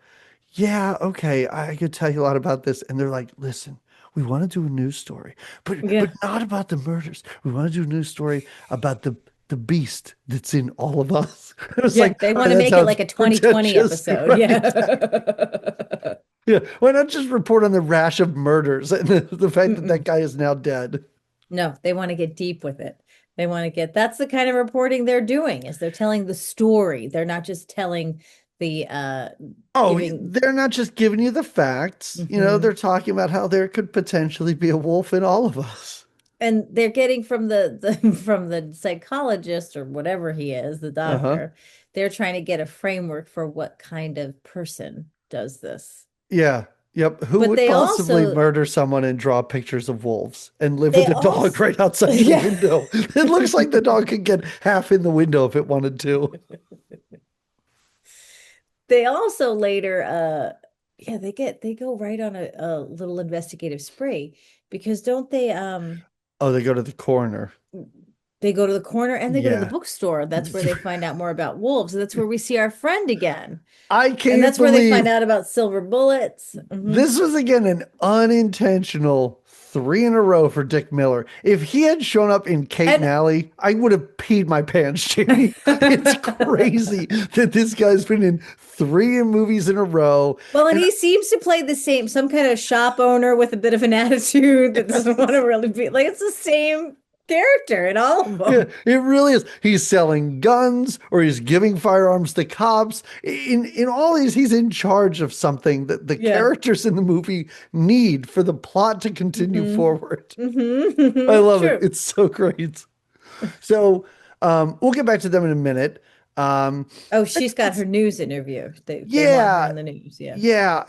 yeah, okay, I could tell you a lot about this. And they're like, listen, we want to do a news story, but not about the murders. We want to do a news story about the beast that's in all of us. They want to make it like a 2020 episode. Right? Yeah. Yeah. Why not just report on the rash of murders and the fact that guy is now dead? No, they want to get deep with it. They want to that's the kind of reporting they're doing, is they're telling the story. They're not just telling the they're not just giving you the facts. They're talking about how there could potentially be a wolf in all of us. And they're getting from the psychologist or whatever he is, the doctor, they're trying to get a framework for what kind of person does this. Yeah. Yep. Who would possibly murder someone and draw pictures of wolves and live with a dog right outside the window? It looks like the dog could get half in the window if it wanted to. They also later, they go right on a little investigative spree, because don't they? They go to the coroner. They go to the corner and they go to the bookstore. That's where they find out more about wolves. That's where we see our friend again. And that's where they find out about silver bullets. This was, again, an unintentional 3 in a row for Dick Miller. If he had shown up in Kate and Alley, I would have peed my pants, Jamie. It's crazy that this guy's been in 3 movies in a row. Well, and he seems to play some kind of shop owner with a bit of an attitude that doesn't want to really be like, it's the same character in all of Yeah, them. it really is. He's selling guns or he's giving firearms to cops. In all these, he's in charge of something that the Yeah. characters in the movie need for the plot to continue forward. I love it. True. It's so great. So we'll get back to them in a minute. Oh, she's got It's- her news interview. They want her yeah, in the news. Yeah. yeah.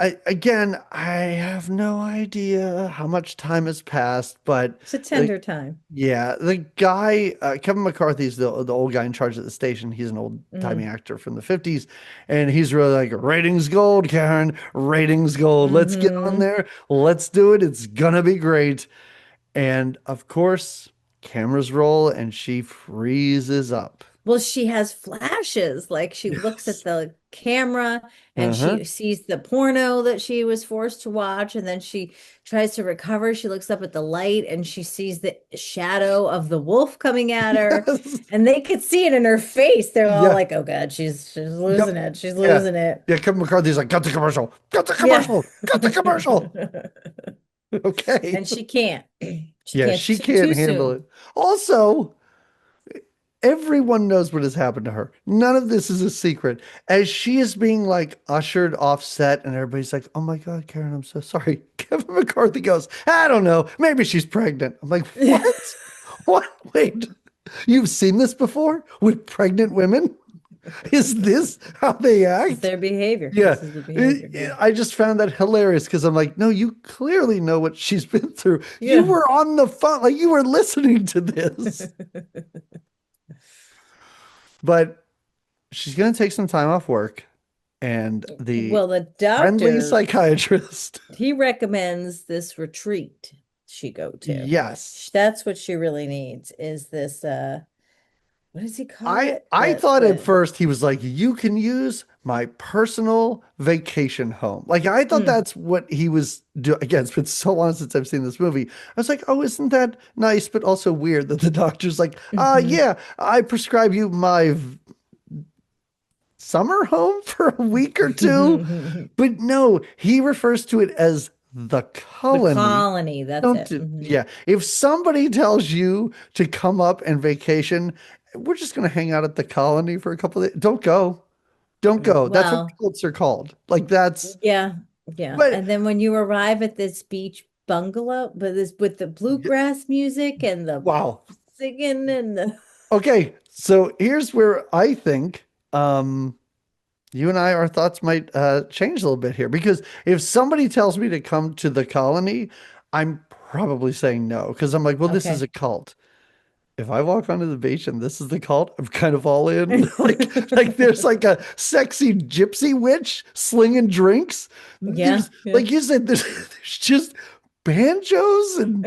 I have no idea how much time has passed, but It's a the tender time. yeah, the guy, Kevin McCarthy's the old guy in charge of the station. He's an old timey Mm. actor from the 50s. And he's really like, ratings gold, Karen, ratings gold. Let's get on Hmm. there. Let's do it. It's gonna be great. And of course, cameras roll and she freezes up. Well, she has flashes. Like she looks at Yes. the camera and Uh-huh. she sees the porno that she was forced to watch, and then she tries to recover. She looks up at the light and she sees the shadow of the wolf coming at her, Yes. and they could see it in her face. They're all Yeah. like, "Oh God, she's losing Yep. it. She's Yeah. losing it." Yeah. Kevin McCarthy's like, got the commercial. Got the Yeah. commercial. Got the commercial. Okay. And she can't. She Yeah, can't she see can't too handle soon. it. Also, everyone knows what has happened to her. None of this is a secret. As she is being like ushered off set, and everybody's like, "Oh my God, Karen, I'm so sorry." Kevin McCarthy goes, "I don't know. Maybe she's pregnant." I'm like, "What? What? Wait, you've seen this before with pregnant women? Is this how they This is act?" their behavior. Yeah, This is the behavior. Yeah. I just found that hilarious because I'm like, no, you clearly know what she's been through. You Yeah. were on the phone, like you were listening to this. But she's going to take some time off work, and the Well, the friendly doctor, psychiatrist, he recommends this retreat she go to. yes, That's what she really needs is this what does he call I it? I The thought at first he was like, you can use my personal vacation home. Like I thought mm, that's what he was doing. Again, it's been so long since I've seen this movie. I was like, oh, isn't that nice, but also weird that the doctor's like, mhm. yeah, I prescribe you my summer home for a week or two. But no, he refers to it as the The colony. colony, that's Don't it. do, Mhm. yeah. If somebody tells you to come up and vacation, we're just going to hang out at the colony for a couple of days. Don't go. Don't go. That's what Well, cults are called. Like that's, yeah, yeah. but And then when you arrive at this beach bungalow, but this with the bluegrass music and the wow. singing and the Okay. So here's where I think, you and I, our thoughts might change a little bit here because if somebody tells me to come to the colony, I'm probably saying no because I'm like, well, this is okay. a cult. If I walk onto the beach and this is the cult, I'm kind of all in. Like there's like a sexy gypsy witch slinging drinks. Yeah, There's yeah. like you said, there's just banjos and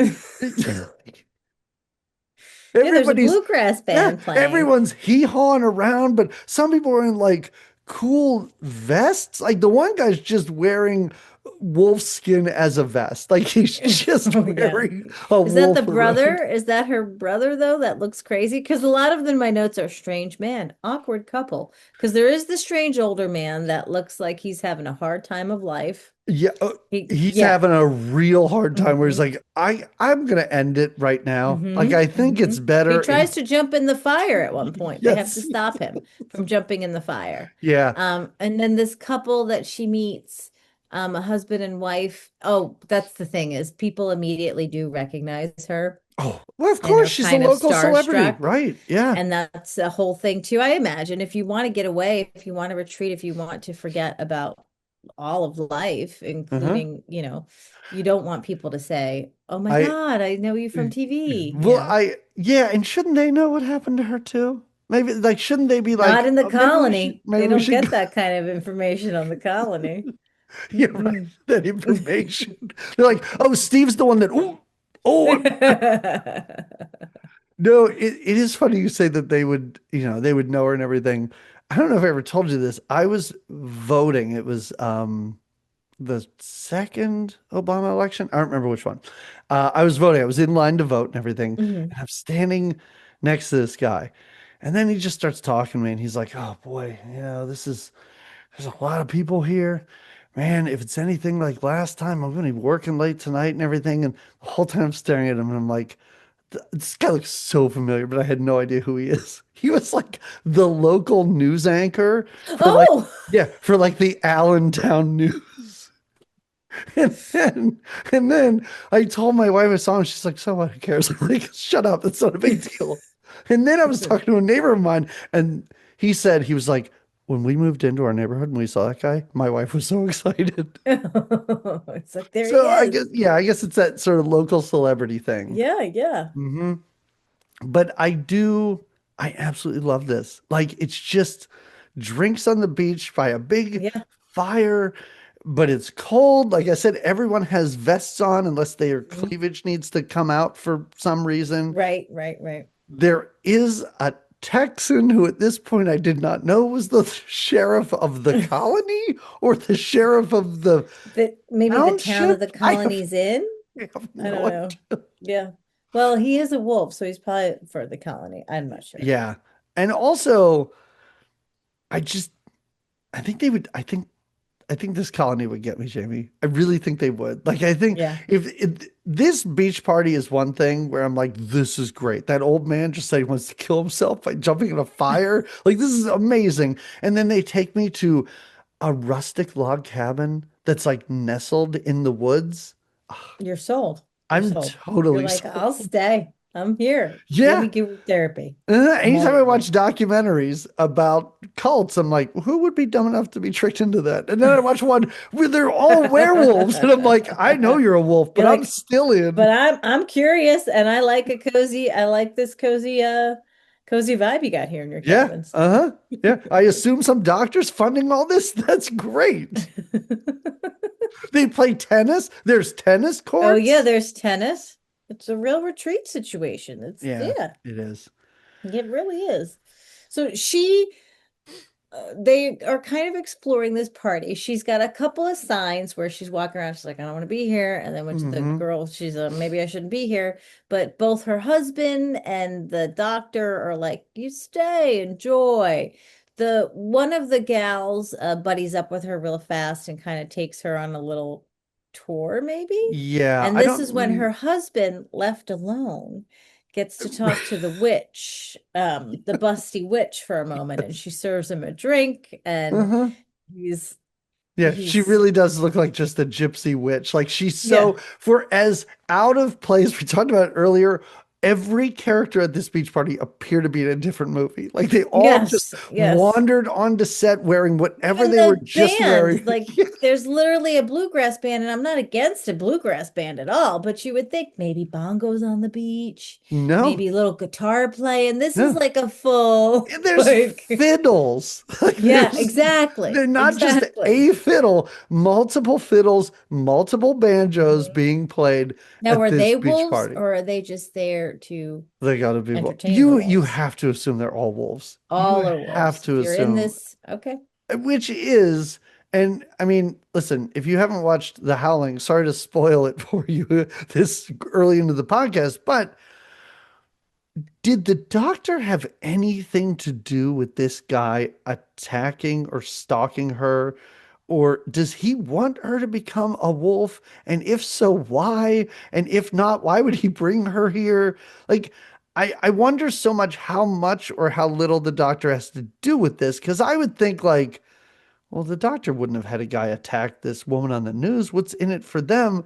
Yeah, there's a everybody's bluegrass yeah, band playing. everyone's hee-hawing around, but some people are in like cool vests. Like the one guy's just wearing wolf skin as a vest. Like he's just Oh yeah. wearing a Is that the wolf around. brother? Is that her brother though? That looks crazy. Because a lot of them, my notes are strange man, awkward couple. Because there is the strange older man that looks like he's having a hard time of life. Yeah, he's Yeah. having a real hard time where he's Hmm. like, I'm gonna end it right now. Like Hmm. I think Hmm. it's He better tries if to jump in the fire at one point. They have to yes, stop him from jumping in the fire. yeah. And then this couple that she meets, a husband and wife. Oh, that's the thing is people immediately do recognize her Oh, well, of and course are she's a kind of local celebrity, starstruck. right? Yeah. And that's the whole thing too. I imagine if you want to get away, if you want to retreat, if you want to forget about all of life, Uh-huh. including, you don't want people to say, "Oh my I God, I know you from well, TV." I yeah, and shouldn't they know what happened to her too? Maybe like shouldn't they be Not like, in the oh, colony. maybe They we don't should go. get that kind of information on the colony. Yeah, right. Mm-mm. That information. They're like, oh, Steve's the one that oh no, it is funny you say that they would know her and everything. I don't know if I ever told you this. I was voting. It was the second Obama election. I don't remember which one. I was voting. I was in line to vote and everything. Mhm. And I'm standing next to this guy. And then he just starts talking to me and he's like, oh boy, there's a lot of people here. Man, if it's anything like last time, I'm going to be working late tonight and everything. And the whole time I'm staring at him and I'm like, This guy looks so familiar, but I had no idea who he is. He was like the local news anchor for like, Oh, yeah, for like the Allentown News. And then, and then I told my wife I saw him. She's like, "So what? Who cares?" I'm like, "Shut up. It's not a big deal." And then I was talking to a neighbor of mine, and he said he was like, "When we moved into our neighborhood and we saw that guy, my wife was so excited." it's like there he So I is. guess, yeah, I guess it's that sort of local celebrity thing. Yeah, yeah, Hmm. But I absolutely love this. Like, it's just drinks on the beach by a big yeah. fire, but it's cold. Like I said, everyone has vests on unless their Mhm. cleavage needs to come out for some reason. Right, right, right. There is a Texan who, at this point, I did not know was the sheriff of the colony or the sheriff of the Maybe the town of township. the colony's in. I have I no don't know. idea. Yeah. Well, he is a wolf, so he's probably for the colony. I'm not sure. Yeah. And also, I just, I think they would, I think this colony would get me, Jamie. I really think they would. Like, I think Yeah. if this beach party is one thing where I'm like, this is great. That old man just said he wants to kill himself by jumping in a fire. Like, this is amazing. And then they take me to a rustic log cabin that's like nestled in the woods. You're sold. You're I'm sold. You're totally like, sold. I'll stay. I'm here. Let me Yeah. give you therapy. I'm Anytime all I in. watch documentaries about cults, I'm like, who would be dumb enough to be tricked into that? And then I watch one where they're all werewolves, and I'm like, I know you're a wolf, but You're I'm like, still in. but I'm curious and I like I like this cozy vibe you got here in your Yeah, cabins. uh-huh. Yeah. I assume some doctor's funding all this. That's great. They play tennis. There's tennis Oh yeah, courts. there's tennis. It's a real retreat situation. It's Yeah, yeah, it is. it really is. So they are kind of exploring this party. She's got a couple of signs where she's walking around. She's like, I don't want to be here. And then when the Hmm. girl, she's maybe I shouldn't be here. But both her husband and the doctor are like, you stay, enjoy. The one of the gals buddies up with her real fast and kind of takes her on a little tour, maybe. Yeah, And I this is when don't. her husband, left alone, gets to talk to the witch, the busty witch for a moment, and she serves him a drink, and Uh-huh. he's Yeah, she he's really does look like just a gypsy witch. Like, she's yeah. so, for as out of place, we talked about it earlier, every character at this beach party appear to be in a different movie. Like, they all just Yes, yes. wandered onto set wearing whatever Even they were the just band, wearing. like there's literally a bluegrass band, and I'm not against a bluegrass band at all, but you would think maybe bongos on the beach, No, maybe a little guitar play, and this is no. like a full And there's like fiddles. Like, yeah, exactly. they're not just Exactly. a fiddle, multiple fiddles, multiple banjos Mhm. being played Now, at are this they beach wolves party. or are they just there to They gotta be entertain the you wolves? have to assume they're all wolves. You All are have wolves. to If you're in assume, this, okay. which is, and I mean, listen, if you haven't watched The Howling, sorry to spoil it for you this early into the podcast, but did the doctor have anything to do with this guy attacking or stalking her? Or does he want her to become a wolf? And if so, why? And if not, why would he bring her here? Like, I wonder so much or how little the doctor has to do with this. Because I would think, like, well, the doctor wouldn't have had a guy attack this woman on the news. What's in it for them?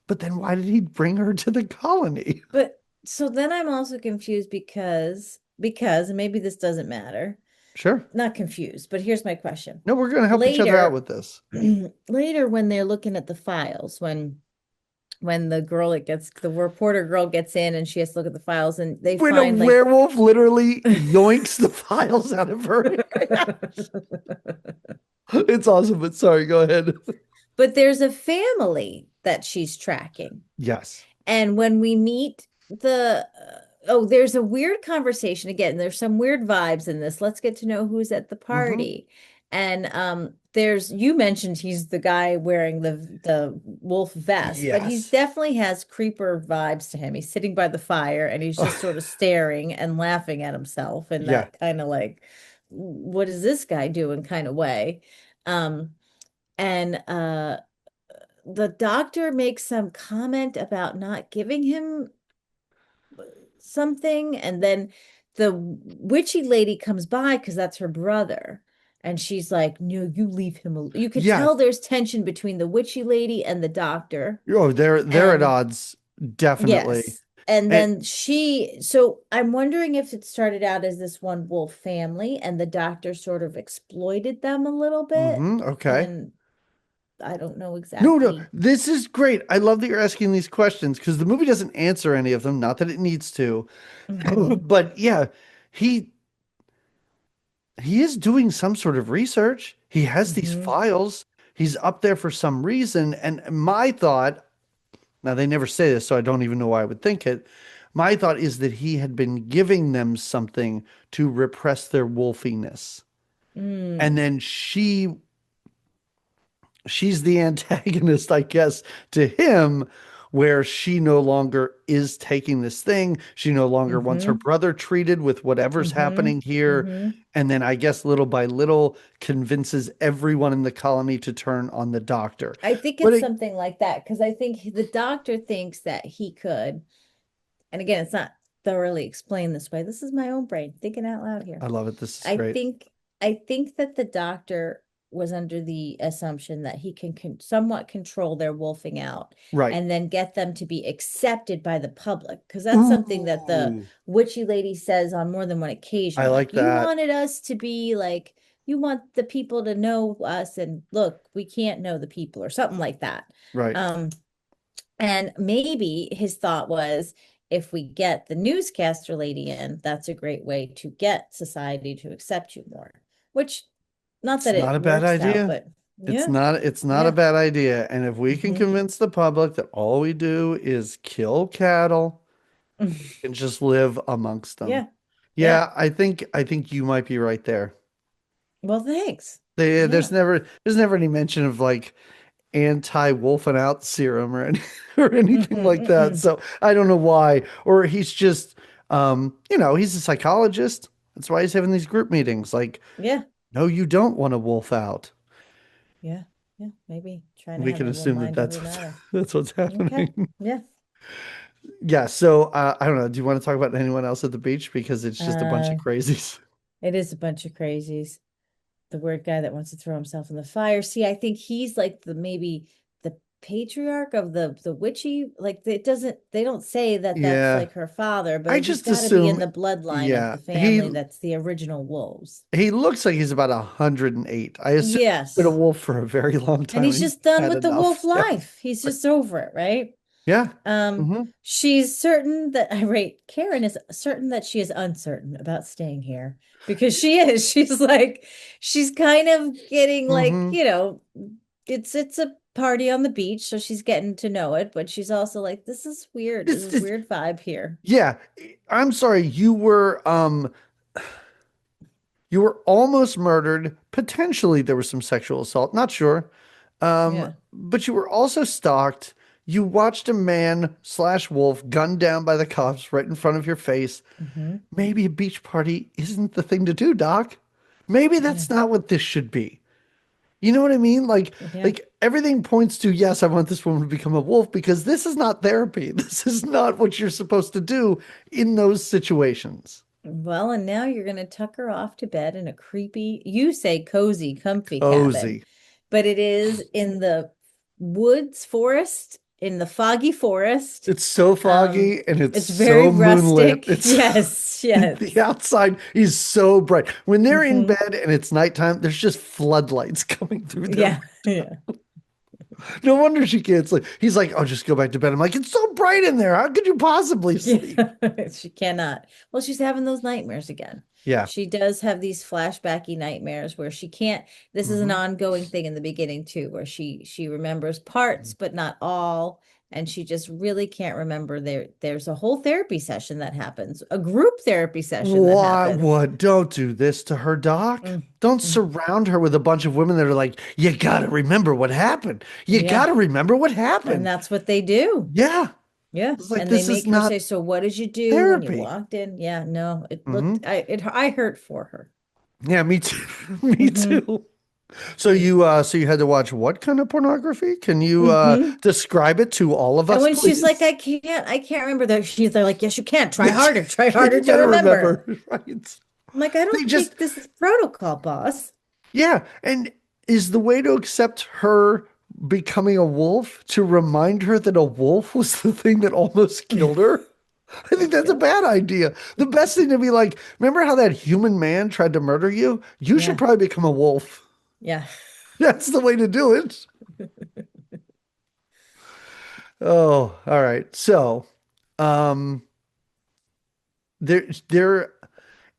But then why did he bring her to the colony? But so then I'm also confused because and maybe this doesn't matter. Sure. Not confused, but here's my question. No, we're going to help each other out Later, with this. later when they're looking at the files, when the reporter girl gets in and she has to look at the files and they When a find like werewolf literally yoinks the files out of her. It's awesome, but sorry, go ahead. but there's a family that she's tracking. Yes. And when we meet oh, there's a weird conversation again. There's some weird vibes in this. Let's get to know who's at the Hmm. party. And you mentioned he's the guy wearing the wolf vest, but he's Yes. definitely has creeper vibes to him. He's sitting by the fire and he's just sort of staring and laughing at himself in Yeah. that kind of like, what is this guy doing kind of way. Um, and the doctor makes some comment about not giving him something, and then the witchy lady comes by because that's her brother. And she's like, no, you leave him alone. You could Yeah. tell there's tension between the witchy lady and the doctor. Oh, they're at And odds, definitely. yes. And And then so I'm wondering if it started out as this one wolf family and the doctor sort of exploited them a little bit. okay. And I don't know No, exactly. this is great. I love that you're asking these questions because the movie doesn't answer any of them, not that it needs to. Hmm. But yeah, he he is doing some sort of research. He has these Hmm. files. He's up there for some reason. And my thought, now they never say this, so I don't even know why I would think it. My thought is that he had been giving them something to repress their wolfiness. And Mm. then she's the antagonist, I guess, to him, where she no longer is taking this thing. She no longer wants her Hmm. brother treated with whatever's Hmm. happening here. Hmm. And then I guess little by little convinces everyone in the colony to turn on the doctor. I think But it's it, something like that because I think the doctor thinks that he could, and again, it's not thoroughly explained this way. This is my own brain thinking out loud here. I love it. This is I great. think I think that the doctor was under the assumption that he can somewhat control their wolfing out Right. and then get them to be accepted by the public because that's something that the Ooh, witchy lady says on more than one occasion. I like Like, you that. wanted us to be like, you want the people to know us, and look, we can't know the people, or something like that. Right. Um, and maybe his thought was, if we get the newscaster lady in, that's a great way to get society to accept you more. Which, not It's that not it a bad works out, idea. but yeah, It's not a yeah. bad idea. And if we can Hmm. convince the public that all we do is kill cattle and just live amongst them. Yeah, yeah. Yeah, I think you might be right there. Well, thanks. They, Yeah. there's never any mention of like anti-wolfing out serum or or anything Mm-mm, like that. mm-mm. So I don't know why. Or he's just he's a psychologist. That's why he's having these group meetings. Like, Yeah, no, you don't want to wolf out. yeah, yeah. Maybe trying to We have can a little assume that mind over matter. that's what's Okay. happening. Yeah. Yeah. So I don't know. Do you want to talk about anyone else at the beach because it's just a bunch of Uh, crazies? it is a bunch of crazies. The weird guy that wants to throw himself in the fire. See, I think he's like the maybe the patriarch of the witchy. Like, it doesn't, they don't say that that's Yeah. like her father, I but he's just got to be in assume, the bloodline of yeah, the family that's the original wolves. he looks like he's about 108. I assume he's been a Yes. wolf for a very long And time he's and he's just done had with the wolf enough. Yeah. life. He's Right. just over it, right? Yeah. Um, Hmm. she's certain that I rate Karen is certain that she is uncertain about staying here because she is. She's like, she's kind of getting like, Hmm. it's a party on the beach, so she's getting to know it, but she's also like, this is weird. This is It's, weird vibe here. yeah. I'm sorry. You were almost murdered. Potentially there was some sexual assault. Not sure. Yeah. But you were also stalked. You watched a man slash wolf gunned down by the cops right in front of your face. Hmm. Maybe a beach party isn't the thing to do, Doc. Maybe Yeah. that's not what this should be. You know what I mean? Yeah. Like everything points to, yes, I want this woman to become a wolf because this is not therapy. This is not what you're supposed to do in those situations. Well, and now you're going to tuck her off to bed in a creepy, you say cozy, comfy cabin, Cozy. but it is in the woods, forest, in the foggy forest. It's so Um, foggy and it's it's very so moonlit. rustic. It's Yes, the yes. outside is so bright. When they're in Hmm. bed and it's nighttime, there's just floodlights coming through their. Yeah, yeah. No wonder she can't sleep. He's like, "Oh, just go back to bed." I'm like, "It's so bright in there. How could you possibly sleep?" Yeah, she cannot. Well, she's having those nightmares again. Yeah. She does have these flashbacky nightmares where she can't. This is an Hmm. ongoing thing in the beginning too, where she remembers parts but not all, and she just really can't remember. There's a whole therapy session that happens, a group therapy session that Why? happens. What? Don't do this to her, Doc. Mm, Don't mm. surround her with a bunch of women that are like, "You gotta remember what happened. You Yeah, gotta remember what and happened." that's what they do. Yeah. Yeah, It's like and they this is make her say, not "So what did you do when you therapy. walked in?" Yeah, no, it looked, Hmm. I hurt for her. Yeah, me too. Me Hmm. too. So you had to watch what kind of pornography? Can you describe it to all of And us, when she's like, please? I can't remember that. They're like, yes, you can. Try harder You to better remember. remember, right? I'm like, I They don't just think this is protocol, boss. Yeah, and is the way to accept her becoming a wolf to remind her that a wolf was the thing that almost killed her? I think that's a bad idea. The best thing to be like, remember how that human man tried to murder you? You should Yeah. probably become a wolf. Yeah. That's the way to do it. Oh, all right. So, um, there,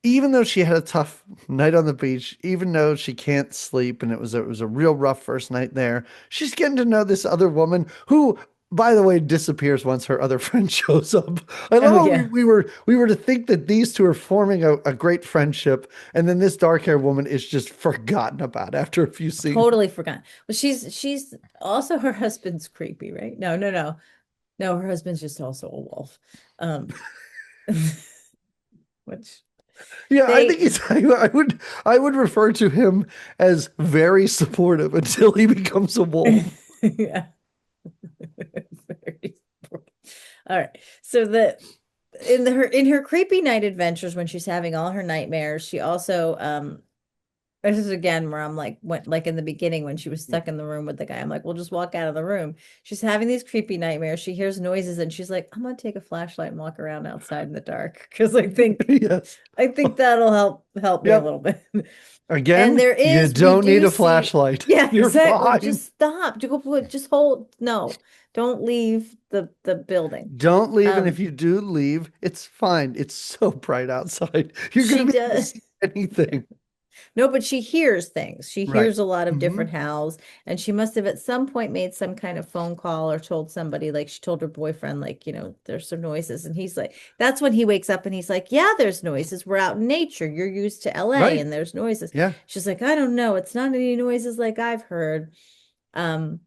even though she had a tough night on the beach, even though she can't sleep and it was a real rough first night there, she's getting to know this other woman who, by the way, disappears once her other friend shows up. I love Oh how yeah. we were to think that these two are forming a great friendship, and then this dark haired woman is just forgotten about after a few scenes. Totally forgot. Well, she's also her husband's creepy, right? No, no, no. No, her husband's just also a wolf. Um which Yeah, I think they he's. I would refer to him as very supportive until he becomes a wolf. yeah. Very important. All right. So in her creepy night adventures when she's having all her nightmares, she also this is again where I'm like went like in the beginning when she was stuck in the room with the guy. I'm like, we'll just walk out of the room. She's having these creepy nightmares. She hears noises and she's like, I'm gonna take a flashlight and walk around outside in the dark because Yes. I think that'll help me a Yep. little bit. And Again, there you is, we don't need do a see, flashlight. yeah, You're exactly. fine. Just stop. Just hold. No, don't leave the building. Don't leave, and if Um, you do leave, it's fine. It's so bright outside. You're she gonna be able to does. see anything. No, but she hears things. She Right. hears a lot of Hmm. different howls, and she must have at some point made some kind of phone call or told somebody, like she told her boyfriend, like, there's some noises, and he's like, that's when he wakes up and he's like, yeah, there's noises. We're out in nature. You're used to LA Right. and there's noises. Yeah. She's like, I don't know. It's not any noises like I've heard. Um,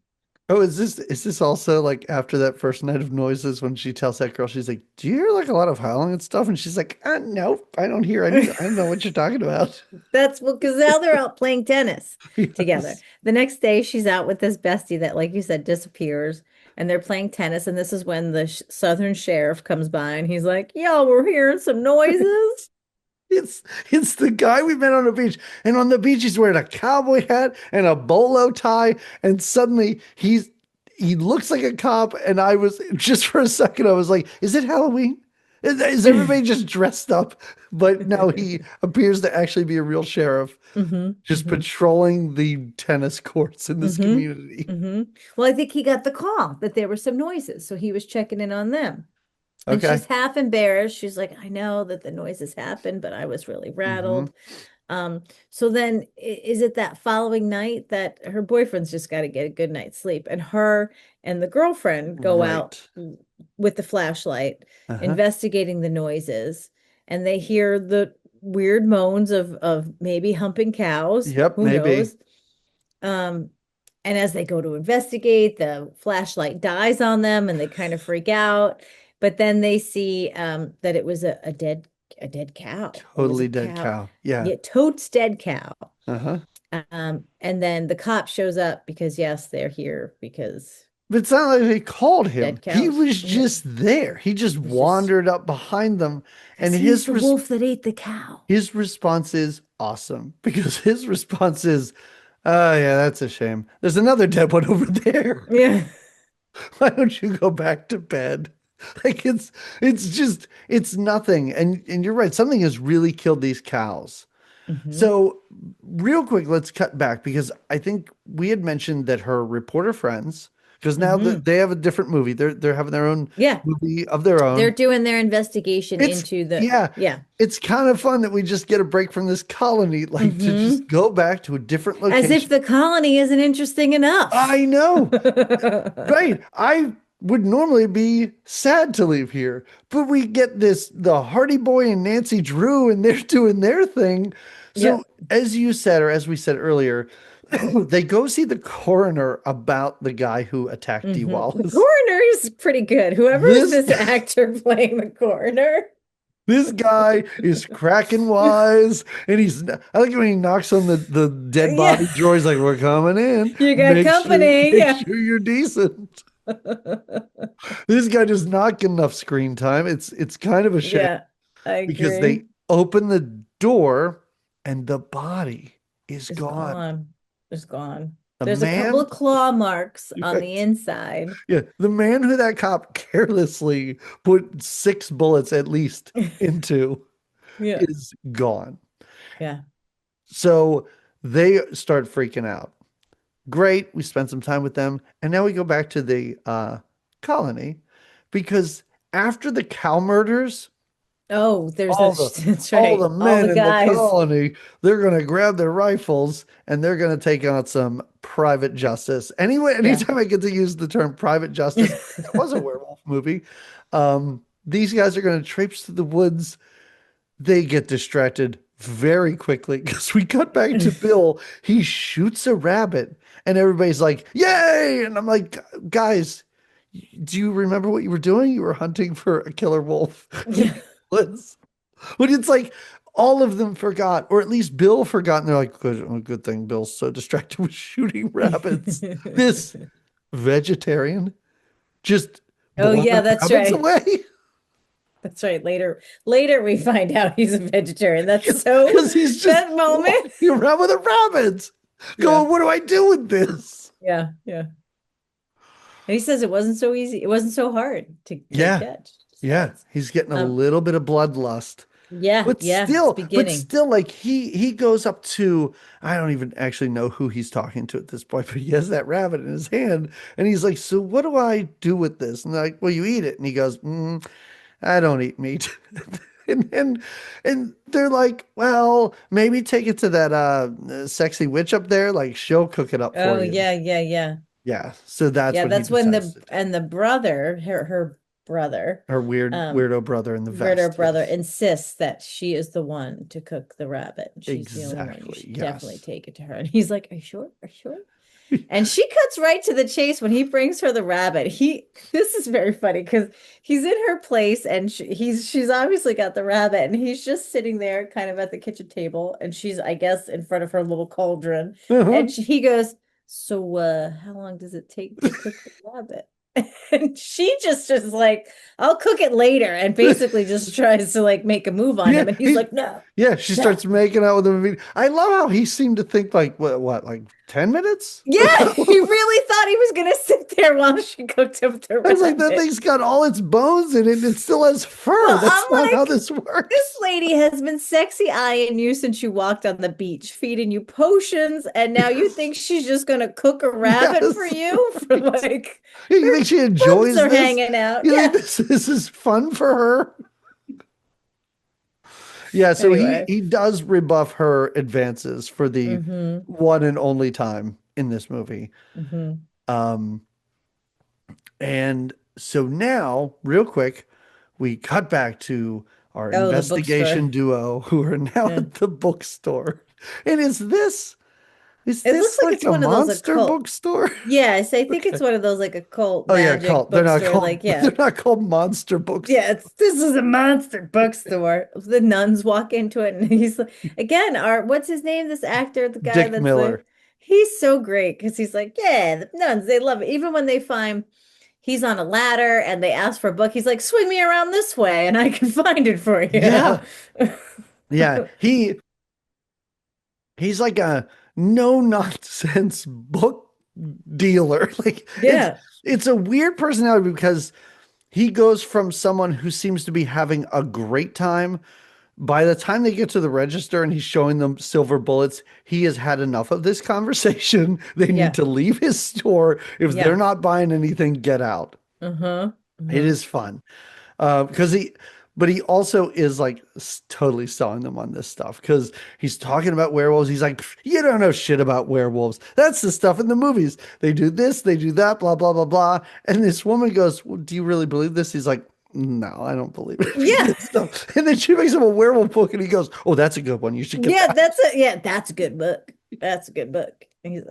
Oh, is this also like after that first night of noises when she tells that girl, she's like, "Do you hear like a lot of howling and stuff?" And she's like, "Nope, I don't hear any. I don't know what you're talking about." That's well, because now they're out playing tennis together. Yes. The next day, she's out with this bestie that, like you said, disappears, and they're playing tennis. And this is when the Southern sheriff comes by, and he's like, "Yo, we're hearing some noises." It's the guy we met on the beach, and on the beach he's wearing a cowboy hat and a bolo tie, and suddenly he looks like a cop, and I was just for a second I was like, is it Halloween? Is everybody just dressed up? But no, he appears to actually be a real sheriff, hmm just hmm patrolling the tennis courts in this hmm community. Well, I think he got the call that there were some noises, so he was checking in on them. And Okay. she's half embarrassed. She's like, I know that the noises happened, but I was really Hmm. rattled. So then is it that following night that her boyfriend's just got to get a good night's sleep, and her and the girlfriend go out Right. with the flashlight, Uh-huh. investigating the noises, and they hear the weird moans of maybe humping cows, Yep, who maybe. knows? Um, and as they go to investigate, the flashlight dies on them and they kind of freak out. But then they see that it was a dead cow. It was a Totally dead cow. cow. Yeah. Yeah, totes dead cow. Uh-huh. And then the cop shows up because yes, they're here because But it's not like they called him. dead He cows. was No, just there. He just it's just wandered up behind them, and because he's the wolf that ate the cow. his response is awesome because his response is, "Oh yeah, that's a shame. There's another dead one over there. Yeah. Why don't you go back to bed?" Like it's nothing. And you're right. Something has really killed these cows. hmm So, real quick, let's cut back because I think we had mentioned that her reporter friends, because now hmm they have a different movie. They're having their own Yeah. movie of their They're own. doing their investigation It's into the yeah, yeah. it's kind of fun that we just get a break from this colony, like to hmm just go back to a different As if location. the colony isn't interesting enough. I know, right? I would normally be sad to leave here, but we get the Hardy Boy and Nancy Drew, and they're doing their thing. So, Yep. as you said, or as we said earlier, they go see the coroner about the guy who attacked Dee The Wallace. coroner is pretty good. Whoever is This this actor playing the coroner. This guy is cracking wise, and I like when he knocks on the dead Yeah. body drawer. He's like, "We're coming in. You got company." Make Yeah. sure you're decent." This guy does not get enough screen time. It's kind of a shame Yeah, I because agree. they open the door and the body is It's gone. gone. It's gone. The There's a couple man, of claw marks on the right. inside. Yeah, the man who that cop carelessly put 6 bullets at least into Yeah. is gone. Yeah. So they start freaking out. Great. We spent some time with them. And now we go back to the colony because after the cow murders, Oh, there's all a the that's all the right. All men the in the guys. colony, they're gonna grab their rifles and they're gonna take on some private justice. Anyway, Yeah. anytime I get to use the term private justice, it was a werewolf movie. These guys are gonna traipse through the woods. They get distracted very quickly because we cut back to Bill. He shoots a rabbit, and everybody's like, "Yay!" And I'm like, "Guys, do you remember what you were doing? You were hunting for a killer wolf in Yeah. the woods." But it's like all of them forgot, or at least Bill forgot. And they're like, good thing Bill's so distracted with shooting rabbits. This vegetarian just Oh blew yeah, the that's rabbits right. away That's right. Later we find out he's a vegetarian. That's so because he's just that moment. walking around with a rabbit, Yeah. going, "What do I do with this?" Yeah. Yeah. And he says it wasn't so easy. It wasn't so hard to Yeah, catch. yeah. He's getting a Um, little bit of bloodlust. yeah, But yeah, it's still, beginning. like he goes up to, I don't even actually know who he's talking to at this point, but he has that rabbit in his hand and he's like, "So what do I do with this?" And they're like, "Well, you eat it." And he goes, "I don't eat meat." And they're like, "Well, maybe take it to that sexy witch up there, like she'll cook it up for Oh you." yeah, yeah, yeah. Yeah. So that's Yeah, what he that's when decides the to do. and the brother, her brother, Her weird um, weirdo brother in the Ritter vest. brother Yes. insists that she is the one to cook the rabbit. She's the only one. You Exactly. should definitely Yes. take it to her. And he's like, "Are you sure? Are you sure?" And she cuts right to the chase when he brings her the rabbit. This is very funny because he's in her place and she's obviously got the rabbit and he's just sitting there kind of at the kitchen table and she's, I guess, in front of her little cauldron. Uh-huh. And he goes, "So, how long does it take to cook the rabbit?" And she just is like, "I'll cook it later," and basically just tries to like make a move on Yeah, him. And he's like, "No, yeah, she no." starts making out with him. I love how he seemed to think like like 10 minutes? Yeah, he really thought he was gonna sit there while she cooked up the I was like, that rabbit. thing's got all its bones in it and it still has fur. Well, That's I'm not how like, this this works. lady has been sexy eyeing you since you walked on the beach, feeding you potions, and now you think she's just gonna cook a rabbit for Yes, you for right. like Yeah, you her think she boobs enjoys are this? hanging out. You think Yeah. this is fun for her? Yeah, so Anyway. he does rebuff her advances for the Mm-hmm. one and only time in this movie. Mm-hmm. Um, and so now, real quick, we cut back to our Oh, the bookstore. investigation duo who are now Yeah. at the bookstore. And is It looks this like like it's a one of those monster occult. bookstore? Yes, I think it's Okay. one of those like occult Oh yeah, magic cult. They're not bookstore. called Like, yeah. they're not called monster books. Yeah, this is a monster bookstore. The nuns walk into it, and he's like, again, our what's his name? This actor, the guy Dick that's the Miller. he's so great because he's like, yeah, the nuns, they love it. Even when they find he's on a ladder and they ask for a book, he's like, swing me around this way, and I can find it for you. Yeah. Yeah. He's like a no nonsense book dealer. Like Yeah, it's a weird personality because he goes from someone who seems to be having a great time. By the time they get to the register and he's showing them silver bullets, he has had enough of this conversation. They need yeah, to leave his store. If they're yeah. not buying anything, get out. Uh-huh. It Uh-huh. is fun. Because but he also is like totally selling them on this stuff because he's talking about werewolves. He's like, "You don't know shit about werewolves. That's the stuff in the movies. They do this, they do that, blah, blah, blah, blah." And this woman goes, "Well, do you really believe this?" He's like, "No, I don't believe any of Yeah. this stuff." And then she makes him a werewolf book and he goes, "Oh, that's a good one. You should get Yeah, that." that's a good book. That's a good book. He's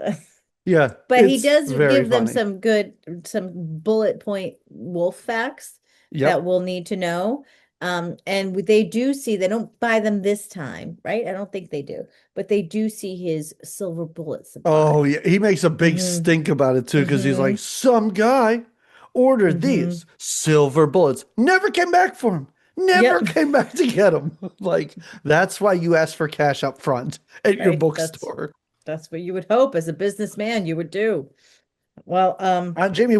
Yeah, but he it's does very give them funny. some bullet point wolf facts Yep. that we'll need to know. And they do see, they don't buy them this time, right? I don't think they do, but they do see his silver bullet supply. Oh, yeah. He makes a big stink about it too, because he's like, some guy ordered these silver bullets, never came back for him. Never came back to get them. Like, that's why you ask for cash up front at your bookstore. That's what you would hope as a businessman you would do. Well, Jamie,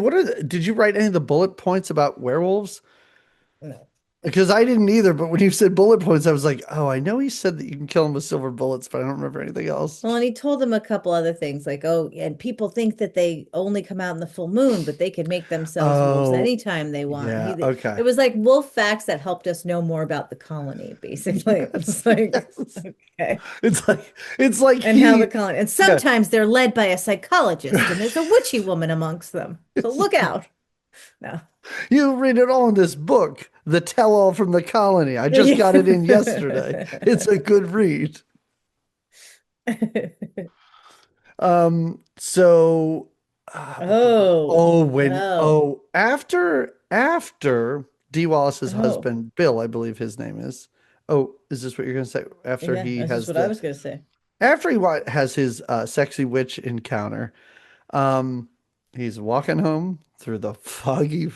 did you write any of the bullet points about werewolves? no. Because I didn't either, but when you said bullet points, I was like, oh, I know he said that you can kill them with silver bullets, but I don't remember anything else. Well, and he told them a couple other things like, oh, and people think that they only come out in the full moon, but they can make themselves wolves anytime they want. Yeah, okay. It was like wolf facts that helped us know more about the colony, basically. It's like, okay. It's like how the colony, and sometimes they're led by a psychologist, and there's a witchy woman amongst them. So look out. No. You read it all in this book, The Tell-All from the Colony. I just got it in yesterday. It's a good read. After Dee Wallace's husband, Bill, I believe his name is. Oh, is this what you're going to say? After he has what I was going to say. After he has his sexy witch encounter, he's walking home through the foggy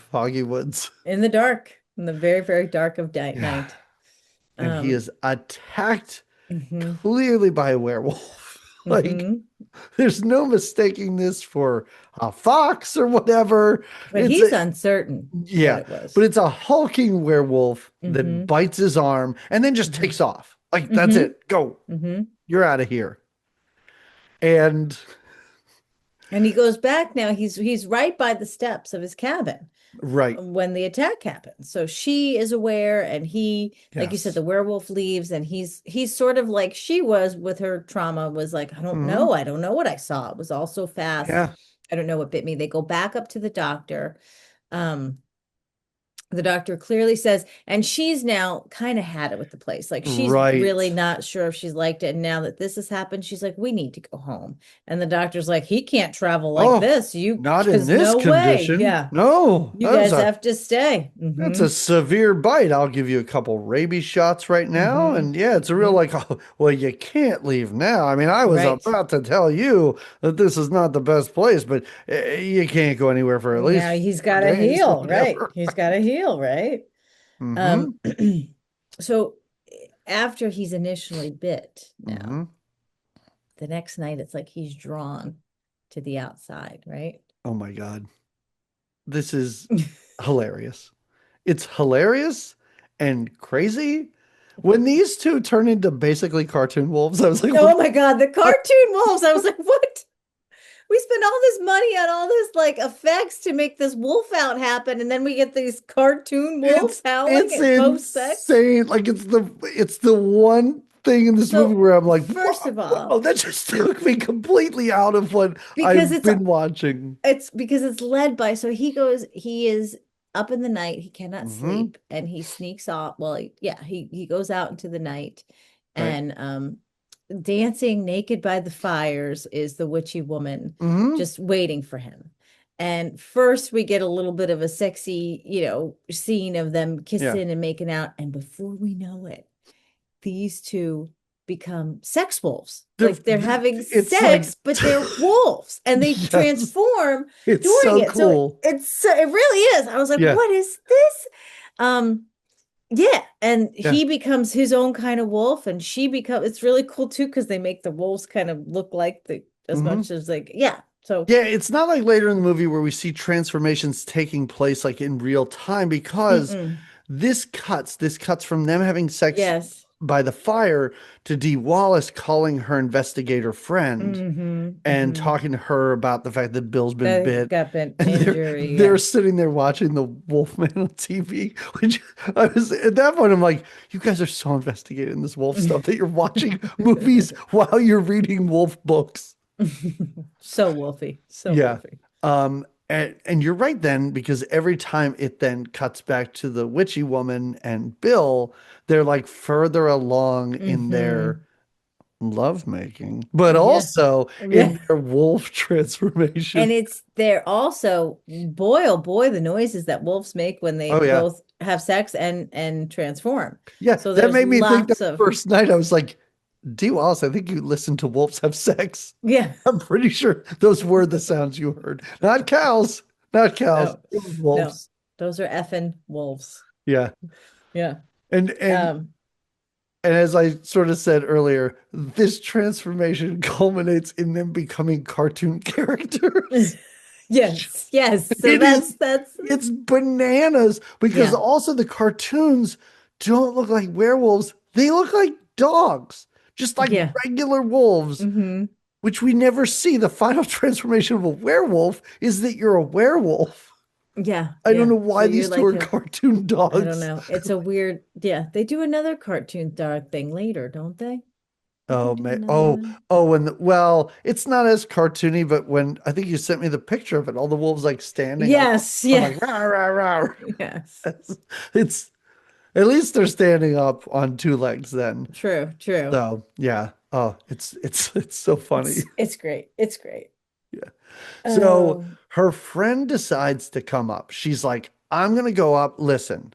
woods. In the dark, in the very, very dark of night. And he is attacked clearly by a werewolf. Like, there's no mistaking this for a fox or whatever. But he's uncertain. Yeah, but it's a hulking werewolf that bites his arm and then just takes off. Like, that's it. Go. You're out of here. And he goes back now. He's right by the steps of his cabin. Right. When the attack happens. So she is aware, and he, like you said, the werewolf leaves, and he's sort of like she was with her trauma, was like, I don't know. I don't know what I saw. It was all so fast. Yeah. I don't know what bit me. They go back up to the doctor. The doctor clearly says, and she's now kind of had it with the place. Like, she's really not sure if she's liked it. And now that this has happened, she's like, we need to go home. And the doctor's like, he can't travel like this. Not in this condition. Way. Yeah. No. You guys have to stay. That's a severe bite. I'll give you a couple rabies shots right now. And yeah, it's a real like, oh, well, you can't leave now. I mean, I was about to tell you that this is not the best place, but you can't go anywhere for at least. Now he's got to heal, right? He's got to heal. Right. So after he's initially bit, now the next night it's like he's drawn to the outside, right? Oh my God. This is hilarious. It's hilarious and crazy. When these two turn into basically cartoon wolves, I was like, oh my God, the cartoon wolves. I was like, what? We spend all this money on all this like effects to make this wolf out happen, and then we get these cartoon wolves howling at post-sex. Insane. Like, it's the one thing in this movie where I'm like, first of all, that just took me completely out of what I've been watching. It's because it's led by, so he is up in the night, he cannot sleep, and he sneaks off. Well, he goes out into the night, and dancing naked by the fires is the witchy woman just waiting for him. And first we get a little bit of a sexy, scene of them kissing and making out. And before we know it, these two become sex wolves. They're having sex, but they're wolves, and they transform during it. Cool. So it really is. I was like, what is this? Yeah, and he becomes his own kind of wolf, and it's really cool too, because they make the wolves kind of look like as much as so it's not like later in the movie where we see transformations taking place like in real time, because this cuts from them having sex by the fire to Dee Wallace calling her investigator friend and talking to her about the fact that Bill's been bit. Got bit. They're sitting there watching the Wolfman on TV, which I was at that point, I'm like, you guys are so investigated in this wolf stuff that you're watching movies while you're reading wolf books. So wolfy. So wolfy. And you're right then, because every time it then cuts back to the witchy woman and Bill, they're like further along in their lovemaking, but also in their wolf transformation. And they're also, boy, oh boy, the noises that wolves make when they both have sex and transform. Yeah, So that there's made me think lots that of first night I was like, Dee Wallace, I think you listened to wolves have sex. yeah. I'm pretty sure those were the sounds you heard. Not cows, not cows. No, It was no, wolves. those are effing wolves. Yeah. Yeah. And Um, as I sort of said earlier, this transformation culminates in them becoming cartoon characters. yes, yes. So It is that's it's bananas because yeah, also the cartoons don't look like werewolves. They look like dogs, just like yeah. regular wolves, Hmm. which we never see. The final transformation of a werewolf is that you're a werewolf. Yeah, I don't yeah. know So why you're these two like are a cartoon I don't dogs. know. It's a weird, yeah. They do another cartoon dog thing later, don't they? Don't they Oh do man. another Oh, one? oh, and well, it's not as cartoony, but when I think you sent me the picture of it, all the wolves like standing up. Yes, I'm yeah. like, rah, rah, rah. Yes. It's at least they're standing up on two legs then. True, true. So yeah. Oh, it's so funny. It's great. It's great. Yeah. So Oh, her friend decides to come up. She's like, I'm gonna go up. Listen,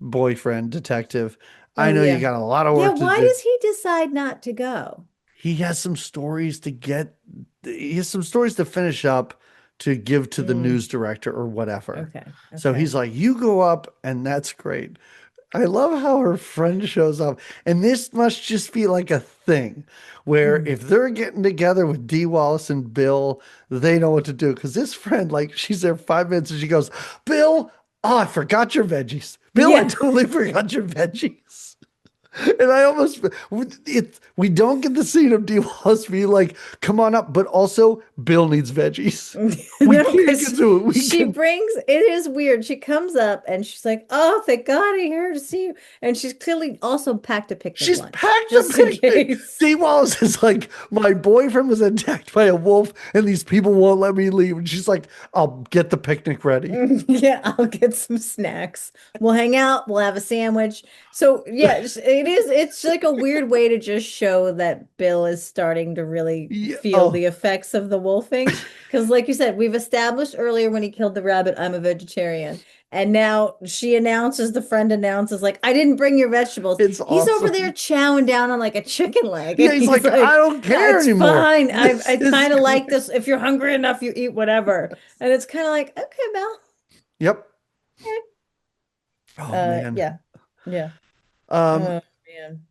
boyfriend, detective. I oh know you yeah. got a lot of Yeah, work to why do. does he decide not to go? He has some stories to get, he has some stories to finish up to give to the Mm, news director or whatever. okay, So okay. he's like, you go up, and that's great. I love how her friend shows up. And this must just be like a thing where Mm. if they're getting together with Dee Wallace and Bill, they know what to do. Because this friend, like, she's there 5 minutes and she goes, Bill, oh, I forgot your veggies. Bill, I Yeah. totally forgot your veggies. And I almost we don't get the scene of Dee Wallace being like, come on up, but also Bill needs veggies. We No, can't because get to it. We she can brings it is weird. She comes up and she's like, "Oh, thank God I'm here to see you." And she's clearly also packed a picnic she's lunch packed a just in picnic. case. Dee Wallace is like, my boyfriend was attacked by a wolf, and these people won't let me leave. And she's like, I'll get the picnic ready. Yeah, I'll get some snacks. We'll hang out, we'll have a sandwich. So, yeah, it's like a weird way to just show that Bill is starting to really Yeah. feel Oh, the effects of the wolfing. Because, like you said, we've established earlier when he killed the rabbit, I'm a vegetarian. And now the friend announces, like, I didn't bring your vegetables. it's He's over awesome. there chowing down on like a chicken leg. Yeah, And he's he's like, I like, don't care it's anymore. fine. This I is kind of like great. this. If you're hungry enough, you eat whatever. And it's kind of like, okay, Bill. Yep. Oh man. Yeah, yeah. Um, Oh man.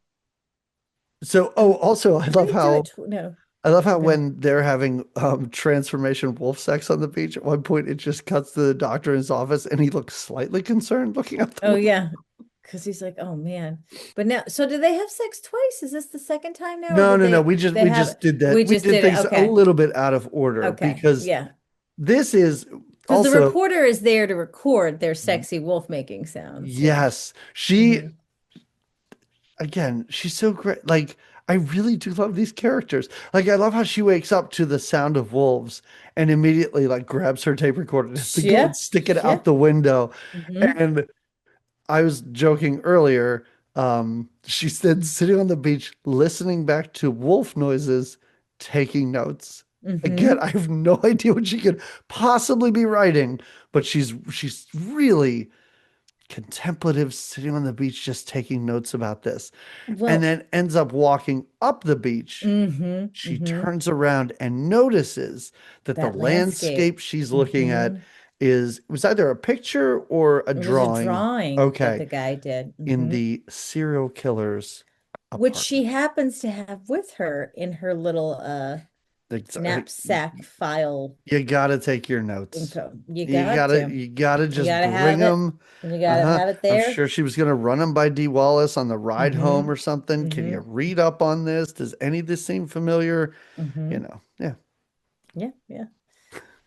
so also We're gonna do it. No, I love how no. when they're having transformation wolf sex on the beach, at one point it just cuts to the doctor in his office and he looks slightly concerned looking out the Oh window. yeah, because he's like, oh man. But now, so do they have sex twice? Is this the second time now, or No, did no, no. they We have? just did that. We We just did did it. things a Okay, little bit out of order okay, because yeah. this is Because the also, reporter is there to record their sexy wolf making sounds. Yeah. yes, she Hmm. again, she's so great. Like, I really do love these characters. Like, I love how she wakes up to the sound of wolves and immediately like grabs her tape recorder and has to go Yeah, and stick it yeah. out the window. Hmm. And I was joking earlier. She said sitting on the beach, listening back to wolf noises, taking notes. Again, Hmm. I have no idea what she could possibly be writing, but she's really contemplative, sitting on the beach, just taking notes about this, and Well, then ends up walking up the beach. She hmm. turns around and notices that the That landscape. landscape she's looking at Hmm. is it was either a picture or a It was a drawing. drawing that Okay, the guy did. in Hmm. the serial killer's Which she apartment. happens to have with her in her little knapsack file You gotta take your notes. info. You got to. You gotta You just got to bring have it. them. You got to Uh-huh. have it I'm there. sure she was gonna run them by Dee Wallace on the ride home Hmm. or something. Can you Hmm. read up on this? Does any of this seem familiar? Hmm. Yeah. Yeah, yeah,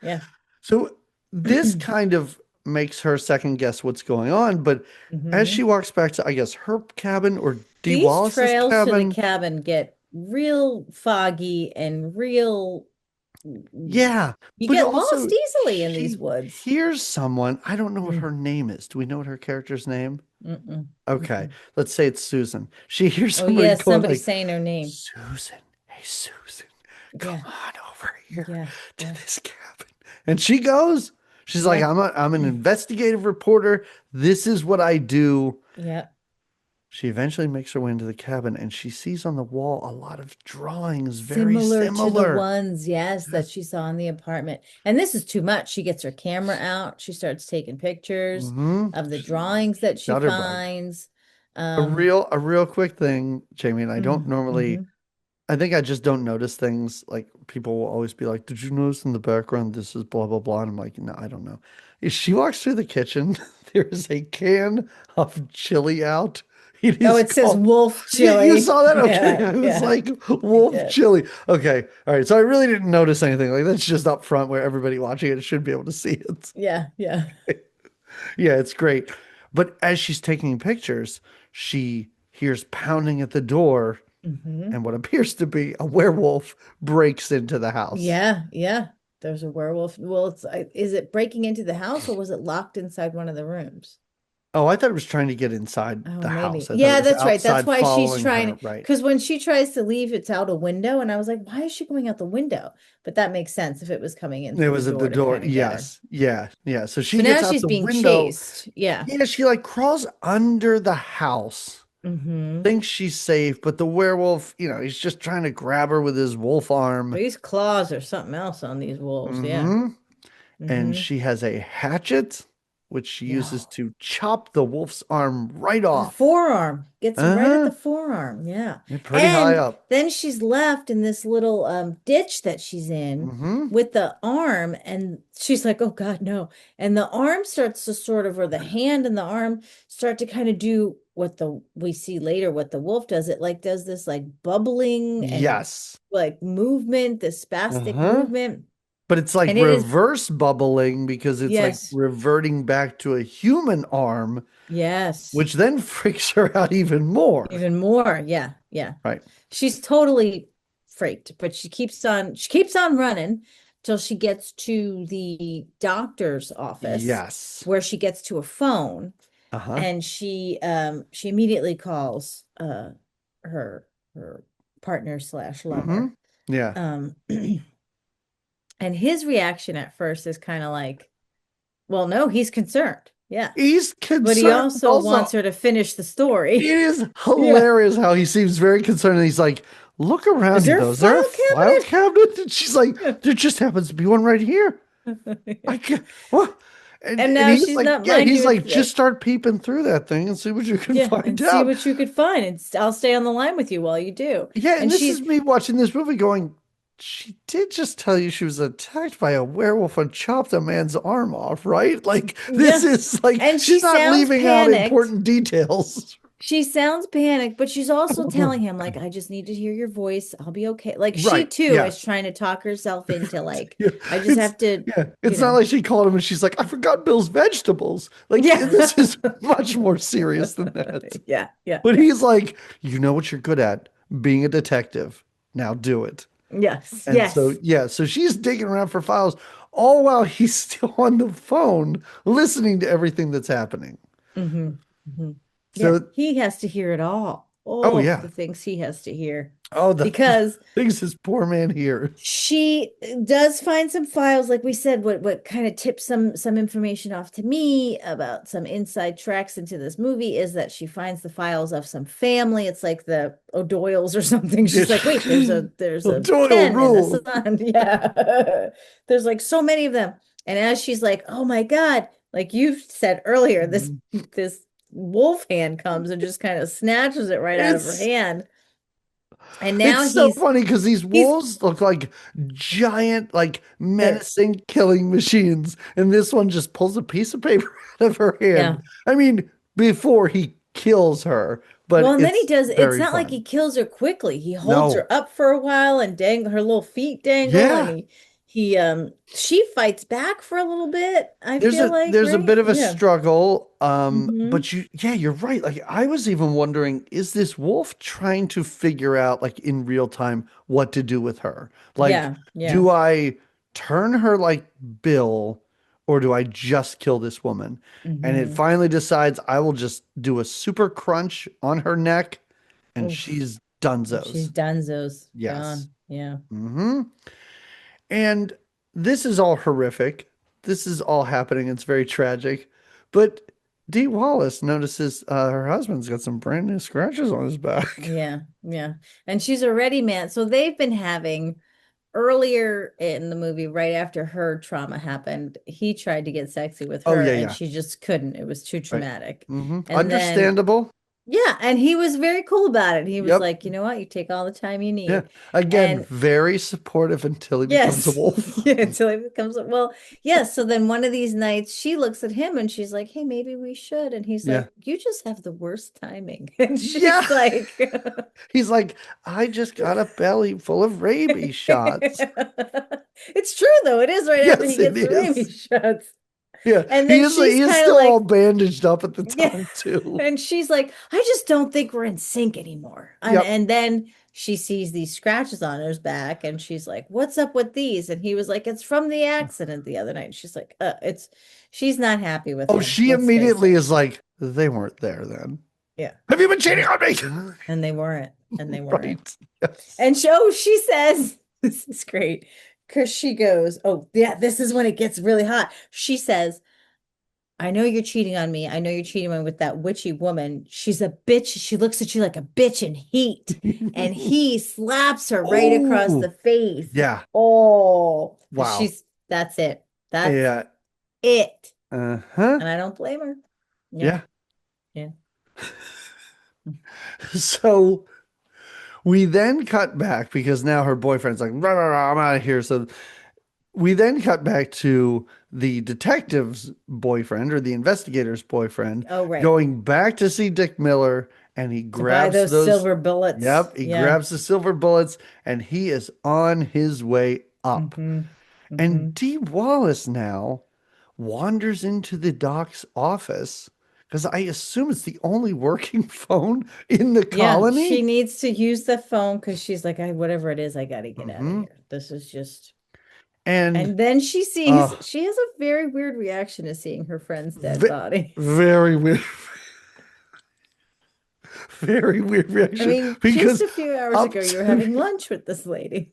yeah. So this kind of makes her second guess what's going on, but as Hmm. she walks back to, I guess, her cabin or Dee These Wallace's trails to the cabin, cabin get real foggy and real. yeah, You but get also lost easily in these she woods. hears someone. I don't know what Mm, her name is. Do we know what her character's name? mm-mm, Okay, mm-mm. let's say it's Susan. She hears Oh somebody yeah, going somebody's like, saying her name. Susan, hey Susan, come Yeah, on over here yeah, to yeah. this cabin. And she goes. She's like, I'm an investigative reporter. This is what I do. Yeah. She eventually makes her way into the cabin and she sees on the wall a lot of drawings very Similar to the similar. ones, yes, that she saw in the apartment. And this is too much. She gets her camera out. She starts taking pictures of the drawings that she Shutterbug. finds. A real quick thing, Jamie, and I don't normally, I think I just don't notice things. Like people will always be like, did you notice in the background this is blah, blah, blah? And I'm like, no, I don't know. If she walks through the kitchen, there's a can of chili out. It says wolf chili. You saw that? Okay. Yeah, I was like, wolf chili. Okay. All right. So I really didn't notice anything. Like that's just up front where everybody watching it should be able to see it. Yeah. Yeah. Yeah, it's great. But as she's taking pictures, she hears pounding at the door, and what appears to be a werewolf breaks into the house. Yeah. Yeah. There's a werewolf. Well, is it breaking into the house or was it locked inside one of the rooms? Oh, I thought it was trying to get inside the house. Yeah, that's right. That's why she's trying. Right. Because when she tries to leave, it's out a window. And I was like, why is she going out the window? But that makes sense if it was coming in. It was at the door. Yes. Yeah. Yeah. So she gets out she's the being window. Chased. Yeah. Yeah. She like crawls under the house, thinks she's safe, but the werewolf, he's just trying to grab her with his wolf arm. These claws or something else on these wolves. Yeah. And she has a hatchet, which she uses to chop the wolf's arm right off. The forearm. Gets right at the forearm. Yeah. Pretty high up. Then she's left in this little ditch that she's in with the arm. And she's like, oh God, no. And the arm starts to or the hand and the arm start to kind of do what we see later, what the wolf does. It like does this like bubbling and like movement, this spastic movement. But it's like reverse bubbling because it's like reverting back to a human arm. Yes. Which then freaks her out even more. Even more. Yeah. Yeah. Right. She's totally freaked, but she keeps on running till she gets to the doctor's office. Yes. Where she gets to a phone. And she immediately calls her partner / lover. Yeah. And his reaction at first is kind of like, well, no, he's concerned. Yeah. He's concerned. But he also wants her to finish the story. It is hilarious how he seems very concerned. And he's like, look around. Is there a file cabinet? And she's like, there just happens to be one right here. I can't. What? And now she's like, not he's like, just start peeping through that thing and see what you can find out. See what you could find. And I'll stay on the line with you while you do. Yeah. And this is me watching this movie going, she did just tell you she was attacked by a werewolf and chopped a man's arm off, right? Like this is like, and she's not leaving out important details. She sounds panicked, but she's also telling him like, I just need to hear your voice. I'll be okay. Like she too is trying to talk herself into like, I just have to. Yeah. It's not like she called him and she's like, I forgot Bill's vegetables. Like this is much more serious than that. Yeah. Yeah. But he's like, you know what you're good at? Being a detective. Now do it. Yes. And so she's digging around for files all while he's still on the phone listening to everything that's happening. So he has to hear it all. The things he has to hear. Because things this poor man hears. She does find some files, like we said, what kind of tips some information off to me about some inside tracks into this movie is that she finds the files of some family. It's like the O'Doyles or something. She's like, wait, there's a pen and a son. Yeah. There's like so many of them. And as she's like, oh my God, like you said earlier, this wolf hand comes and just kind of snatches it right out of her hand. And now it's so funny because these wolves look like giant, like menacing killing machines, and this one just pulls a piece of paper out of her hand. I mean, before he kills her, but and then he does. It's not like he kills her quickly. He holds her up for a while and her little feet dangle, and she fights back for a little bit. There's a bit of a struggle. But you're right. Like I was even wondering, is this wolf trying to figure out like in real time what to do with her? Like, do I turn her like Bill or do I just kill this woman? And it finally decides I will just do a super crunch on her neck and she's dunzos. She's dunzos. Yes. Gone. Yeah. And this is all horrific, this is all happening. It's very tragic. But Dee Wallace notices her husband's got some brand new scratches on his back. Yeah, yeah. And she's already mad. So they've been having earlier in the movie, right after her trauma happened, he tried to get sexy with Oh, her yeah, and yeah. she just couldn't. It was too Right. traumatic. Mm-hmm. And then Understandable. yeah, and he was very cool about it. He was Yep. like, you know what? You take all the time you Yeah. need. Again, And very supportive until he becomes a yes, wolf. yeah, until he becomes well, yes. So then one of these nights she looks at him and she's like, hey, maybe we should. And he's Yeah. like, you just have the worst timing. And Yeah. she's like, He's like, I just got a belly full of rabies shots. it's true though. It is right after he Yes, it gets the is. rabies shots. Yeah. And He then is she's he is kind of still like, all bandaged up at the yeah. time, too. And she's like, I just don't think we're in sync anymore. And Yep. and then she sees these scratches on his back and she's like, what's up with these? And he was like, it's from the accident the other night. And she's like, she's not happy with Oh, him. she Let's face immediately it. is like, they weren't there then. Yeah. Have you been cheating on me? And they weren't. And they weren't. Right. Yes. And she says, this is great. Because she goes, oh, yeah, this is when it gets really hot. She says, I know you're cheating on me. I know you're cheating on me with that witchy woman. She's a bitch. She looks at you like a bitch in heat. And he slaps her right across Oh, the face. yeah. Oh, Wow. That's it. That's Yeah. it. Uh-huh. And I don't blame her. Yeah. Yeah. So we then cut back because now her boyfriend's like, rah, rah, rah, I'm out of here. So we then cut back to the detective's boyfriend or the investigator's boyfriend Oh, right. going back to see Dick Miller, and he To buy grabs those silver bullets. Yep, he Yeah. grabs the silver bullets and he is on his way up. Mhm. And Dee Wallace now wanders into the doc's office because I assume it's the only working phone in the Yeah, colony. she needs to use the phone because she's like, whatever it is, I got to get out of here. This is just. And then she sees, she has a very weird reaction to seeing her friend's dead body. Very weird. Very weird reaction. I mean, because just a few hours ago, you were having lunch with this lady.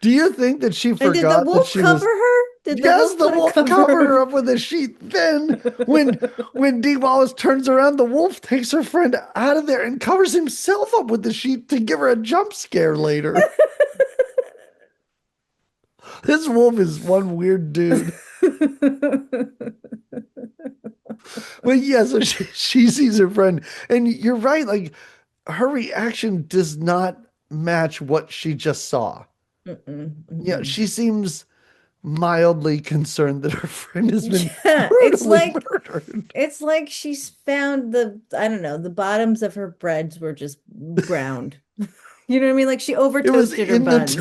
Do you think that she forgot and did the wolf that she cover her? Did the wolf covered her up with a sheet. Then when Dee Wallace turns around, the wolf takes her friend out of there and covers himself up with the sheet to give her a jump scare later. This wolf is one weird dude. But yeah, so she sees her friend, and you're right, like her reaction does not match what she just saw. Yeah, she seems mildly concerned that her friend has been brutally murdered. It's like she's found I don't know, the bottoms of her breads were just browned. You know what I mean? Like she over toasted her buns.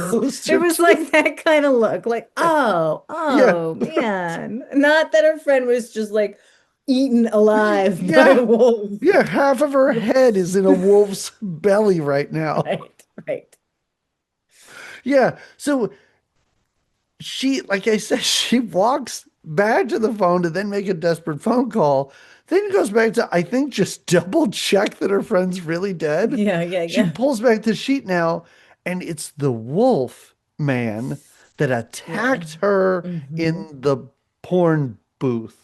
It was like that kind of look. Like, oh man. Not that her friend was just like eaten alive by a wolf. Yeah, half of her head is in a wolf's belly right now. Right. Yeah. So she, like I said, she walks back to the phone to then make a desperate phone call. Then goes back to, I think, just double check that her friend's really dead. Yeah. She pulls back the sheet now, and it's the wolf man that attacked her in the porn booth.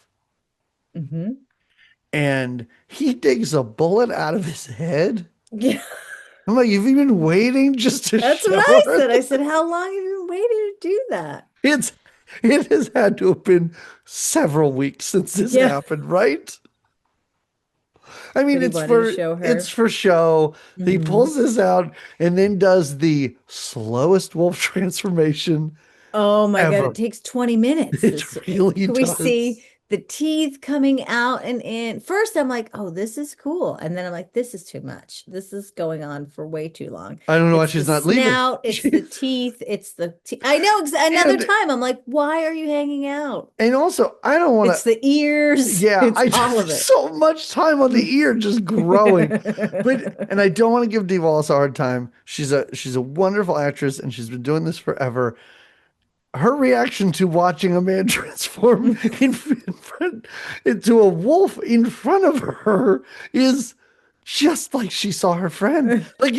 And he digs a bullet out of his head. Yeah. I'm like, you've been waiting just to That's show what I her said. I this? said, how long have you been waiting to do that? It has had to have been several weeks since this happened, right? I mean, it's for show. He pulls this out and then does the slowest wolf transformation. Oh my ever. God, it takes 20 minutes. It really Can we does. see the teeth coming out and in? First, I'm like, oh, this is cool. And then I'm like, this is too much. This is going on for way too long. I don't know why she's not leaving. It's the teeth. It's the teeth. I know. Another time, I'm like, why are you hanging out? And also, I don't want to. It's the ears. Yeah, it's all of it. So much time on the ear just growing. And I don't want to give Dee Wallace a hard time. She's a wonderful actress, and she's been doing this forever. Her reaction to watching a man transform in front into a wolf in front of her is just like she saw her friend. Like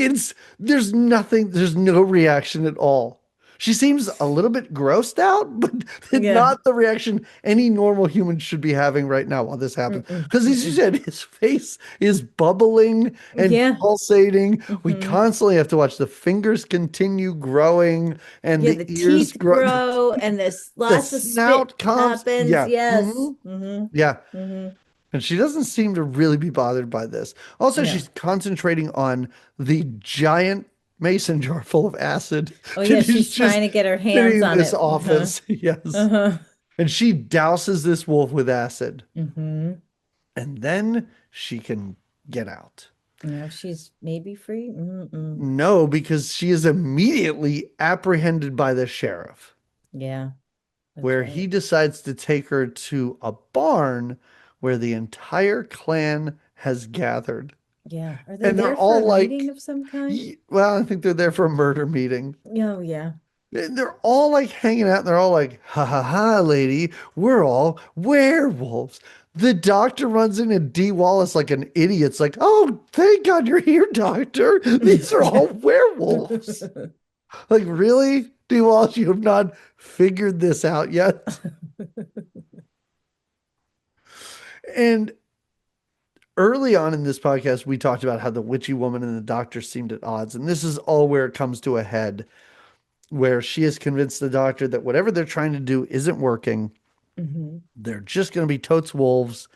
there's no reaction at all. She seems a little bit grossed out, but not the reaction any normal human should be having right now while this happens. Because as you said, his face is bubbling and pulsating. We constantly have to watch the fingers continue growing and the ears teeth grow and this lots of snout spit happens. Yeah. Yes. Yeah. And she doesn't seem to really be bothered by this. Also, she's concentrating on the giant mason jar full of acid. Oh yeah, she's trying to get her hands on this it. office. Yes. And she douses this wolf with acid. And then she can get out. Now she's maybe free? No, because she is immediately apprehended by the sheriff. Yeah. Where he decides to take her to a barn where the entire clan has gathered. Yeah. Are they there for a meeting of some kind? Well, I think they're there for a murder meeting. Oh, yeah. They're all like hanging out and they're all like, ha ha ha, lady, we're all werewolves. The doctor runs in and Dee Wallace like an idiot. It's like, oh, thank God you're here, doctor. These are all werewolves. Like, really? Dee Wallace, you have not figured this out yet? And early on in this podcast, we talked about how the witchy woman and the doctor seemed at odds. And this is all where it comes to a head, where she has convinced the doctor that whatever they're trying to do isn't working. They're just going to be totes wolves.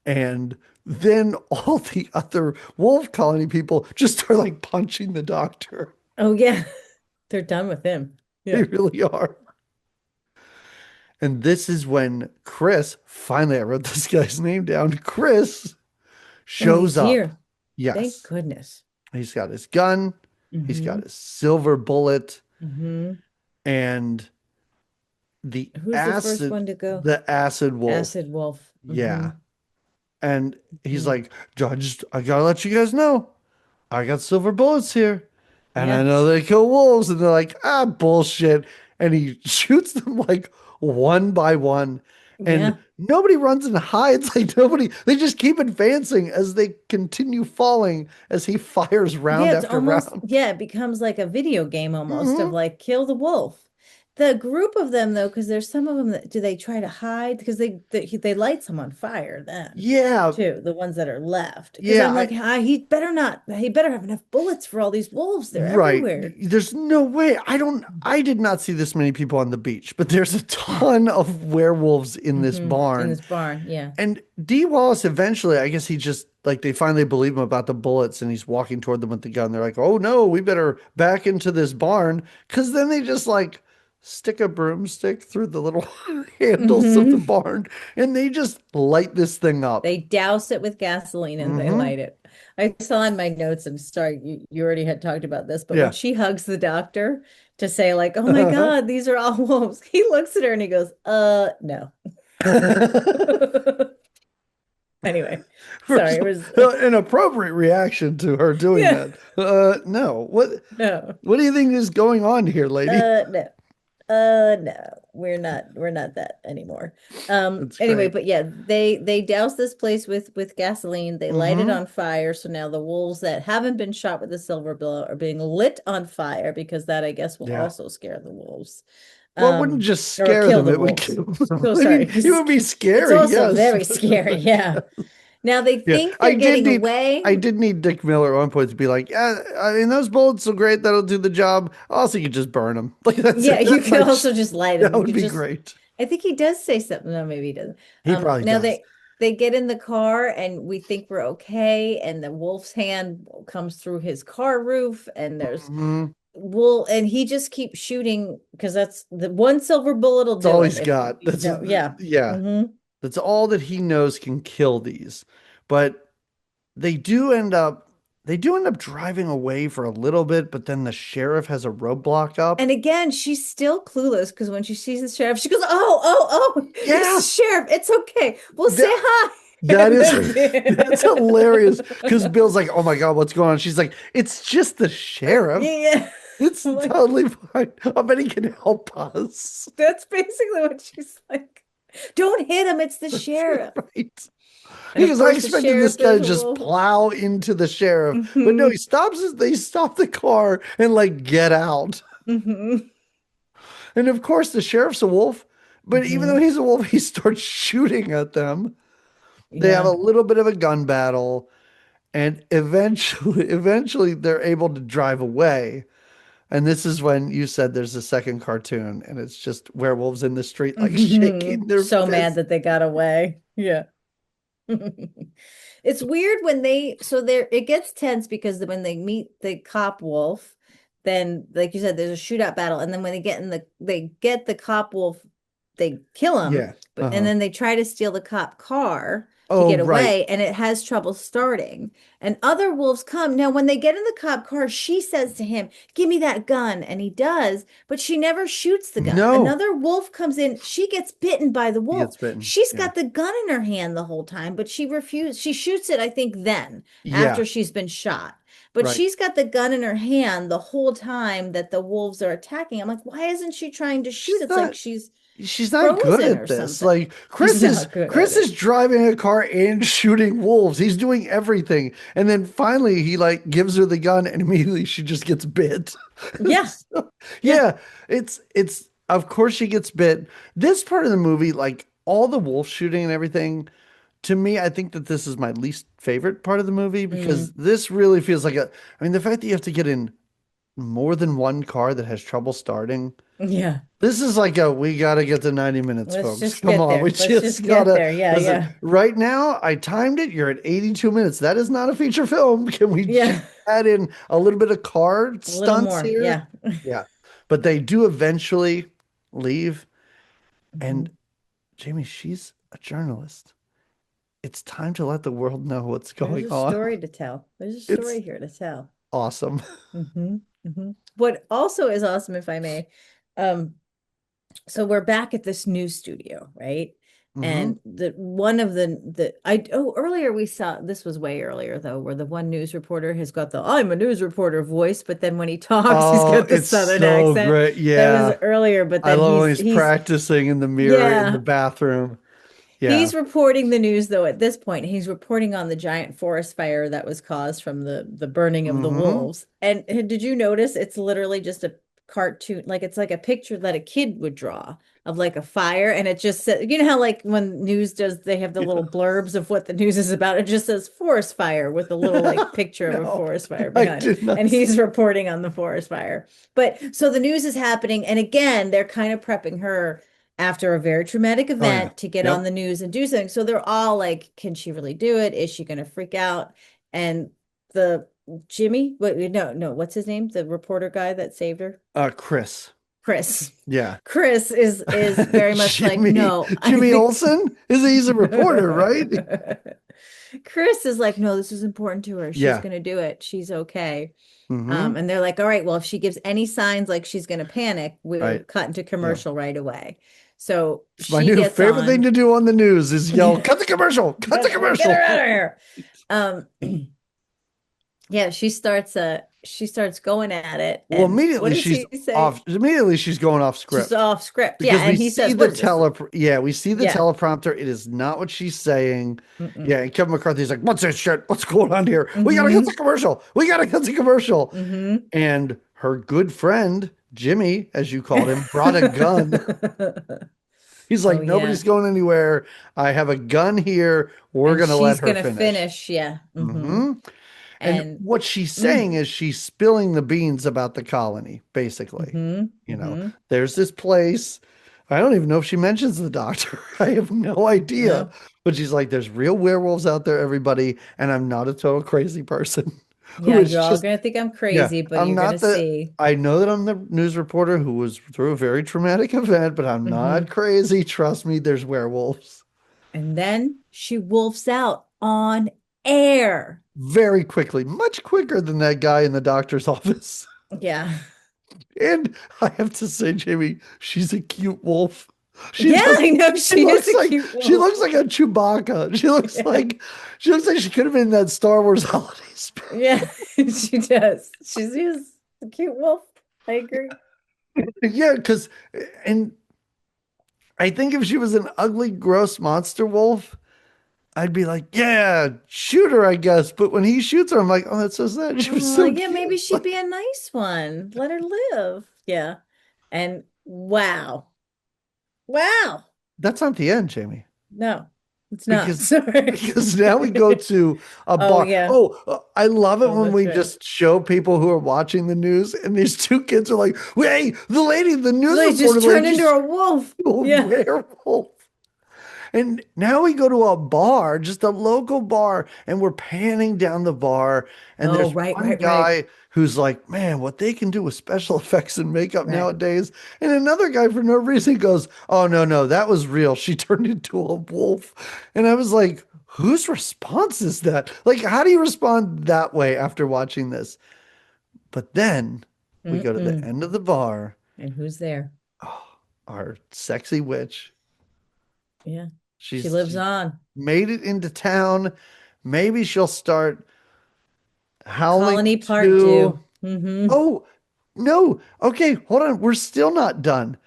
And then all the other wolf colony people just start like punching the doctor. Oh, yeah. They're done with him. Yeah. They really are. And this is when Chris, finally, I wrote this guy's name down. Chris shows up. Here. Yes. Thank goodness. He's got his gun. He's got his silver bullet. And who's the first one to go? The acid wolf. Acid wolf. Yeah. And he's like, I gotta let you guys know, I got silver bullets here. And I know they kill wolves. And they're like, bullshit. And he shoots them like one by one. And nobody runs and hides. Like they just keep advancing as they continue falling as he fires round after round. Yeah, it becomes like a video game almost of like kill the wolf. The group of them though, because there's some of them that do they try to hide because they light some on fire then. Yeah. Too, the ones that are left. Yeah. I'm like, he better have enough bullets for all these wolves. They're everywhere. There's no way. I did not see this many people on the beach, but there's a ton of werewolves in this barn. In this barn, yeah. And Dee Wallace eventually, I guess he just like they finally believe him about the bullets and he's walking toward them with the gun. They're like, oh no, we better back into this barn. Cause then they just like stick a broomstick through the little handles of the barn and they just light this thing up. They douse it with gasoline and they light it. I saw in my notes, I'm sorry, you already had talked about this, but when she hugs the doctor to say like, oh my God, these are all wolves. He looks at her and he goes, no. Anyway, sorry, it was an appropriate reaction to her doing that. No. What do you think is going on here, lady? No, we're not that anymore. Anyway, but yeah, they douse this place with gasoline, they light it on fire. So now the wolves that haven't been shot with the silver bullet are being lit on fire because that I guess will also scare the wolves. Well, it wouldn't just scare them, it would kill them. It would be scary. It's also very scary, yeah. Now they think they're getting away. I did need Dick Miller at one point to be like, I mean, those bullets are great. That'll do the job. Also, you could just burn them. Like, you could also just light them. That would be great. I think he does say something. No, maybe he doesn't. He probably does. Now they get in the car and we think we're okay. And the wolf's hand comes through his car roof and there's and he just keeps shooting because that's the one silver bullet will do. That's all he's got. Yeah. That's all that he knows can kill these. But they do end up driving away for a little bit, but then the sheriff has a roadblock up. And again, she's still clueless because when she sees the sheriff, she goes, oh, yeah. It's the sheriff. It's okay. We'll say hi. That's hilarious. Because Bill's like, oh my God, what's going on? She's like, it's just the sheriff. Yeah. It's totally fine. I bet he can help us. That's basically what she's like. Don't hit him. It's the sheriff. Right. Because I expected this guy to just plow into the sheriff. But no, he stops. They stop the car and like get out. And of course, the sheriff's a wolf, but even though he's a wolf, he starts shooting at them. They have a little bit of a gun battle, and eventually they're able to drive away. And this is when you said there's a second cartoon, and it's just werewolves in the street, like shaking their So mad fists. that they got away. Yeah. It's weird when it gets tense because when they meet the cop wolf, then like you said, there's a shootout battle, and then when they get the cop wolf, they kill him, Yeah. and then they try to steal the cop car to Oh, get right. away, and it has trouble starting. And other wolves come. Now, when they get in the cop car, she says to him, "Give me that gun," and he does, but she never shoots the gun. No. Another wolf comes in. She gets bitten by the He wolf. gets bitten. She's Yeah. got the gun in her hand the whole time, but she refused. She shoots it, I think, then Yeah. after she's been shot. But Right. she's got the gun in her hand the whole time that the wolves are attacking. I'm like, why isn't she trying to shoot? It's like she's not good frozen at or this. something. Like Chris She's not good Chris at is driving a car and shooting wolves. He's doing everything. And then finally he like gives her the gun and immediately she just gets bit. Yeah. So, yeah. It's of course she gets bit. This part of the movie, like all the wolf shooting and everything, to me, I think that this is my least favorite part of the movie because this really feels like the fact that you have to get in more than one car that has trouble starting. Yeah. This is like we got to get to 90 minutes, Let's folks. just Come get on. there. We Let's just get gotta, there. Yeah, listen, yeah. right now, I timed it. You're at 82 minutes. That is not a feature film. Can we just add in a little bit of car A little stunts more. here? Yeah. Yeah. But they do eventually leave. And Jamie, she's a journalist. It's time to let the world know what's going There's a on. story to tell. There's a story here to tell. Awesome. What also is awesome, if I may, so we're back at this news studio, right? And earlier we saw, this was way earlier though, where the one news reporter has got the "I'm a news reporter" voice, but then when he talks, he's got the It's southern so accent. great. Yeah. That was earlier, but I then love when he's he's practicing in the mirror in the bathroom. Yeah. He's reporting the news though at this point. He's reporting on the giant forest fire that was caused from the burning of the wolves. And did you notice it's literally just a cartoon, like it's like a picture that a kid would draw of like a fire, and it just says, you know how like when news does, they have the little blurbs of what the news is about. It just says forest fire with a little like picture of a forest fire behind it. And he's reporting on the forest fire. But so the news is happening, and again, they're kind of prepping her after a very traumatic event to get on the news and do something. So they're all like, can she really do it? Is she going to freak out? And the Jimmy, no, what's his name? The reporter guy that saved her? Chris. Yeah. Chris is very much like, no. Jimmy Olsen? He's a reporter, right? Chris is like, no, this is important to her. She's going to do it. She's okay. And they're like, all right, well, if she gives any signs like she's going to panic, we'll cut into commercial right away. So my new favorite thing to do on the news is yell, cut the commercial, cut the commercial. Get her out of here. Yeah, she starts going at it. Well, immediately she's off. Immediately she's going off script. She's off script. Because and he says, we see the teleprompter. It is not what she's saying. Yeah, and Kevin McCarthy's like, "What's this shit? What's going on here? We gotta cut the commercial. We gotta cut the commercial." And her good friend Jimmy, as you called him, brought a gun. He's like, nobody's going anywhere. I have a gun here. We're gonna let her finish. Yeah. And what she's saying is she's spilling the beans about the colony, basically. You know, there's this place. I don't even know if she mentions the doctor. I have no idea. But she's like, there's real werewolves out there, everybody. And I'm not a total crazy person. Yeah, you're all going to think I'm crazy, but you're going to see. I know that I'm the news reporter who was through a very traumatic event, but I'm not crazy. Trust me, there's werewolves. And then she wolfs out on air. Very quickly, much quicker than that guy in the doctor's office. Yeah. And I have to say, Jamie, she's a cute wolf. I know she is a cute wolf. She looks like a Chewbacca. She looks like she could have been in that Star Wars holiday special. Yeah, she does. She's a cute wolf. I agree. Yeah, and I think if she was an ugly, gross monster wolf, I'd be like, yeah, shoot her, I guess. But when he shoots her, I'm like, oh, that's so sad. She was so cute. Maybe she'd be a nice one. Let her live. Yeah. And Wow. Wow. That's not the end, Jamie. No, it's not. Because Sorry. because now we go to a Oh, bar. yeah. Oh, I love it Oh, when that's we right. just show people who are watching the news, and these two kids are like, "Hey, the lady, the news They reporter, just like, turned into just a wolf. a Yeah. werewolf." And now we go to a bar, just a local bar, and we're panning down the bar. And Oh, there's right, one right, right. guy who's like, man, what they can do with special effects and makeup Right. nowadays. And another guy, for no reason, goes, oh, no, no, that was real. She turned into a wolf. And I was like, whose response is that? Like, how do you respond that way after watching this? But then we go to the Mm-mm. end of the bar. And who's there? Oh, our sexy witch. Yeah. She lives She's on. made it into town. Maybe she'll start Howling Colony Part 2. 2. Mm-hmm. Oh, no. Okay, hold on. We're still not done.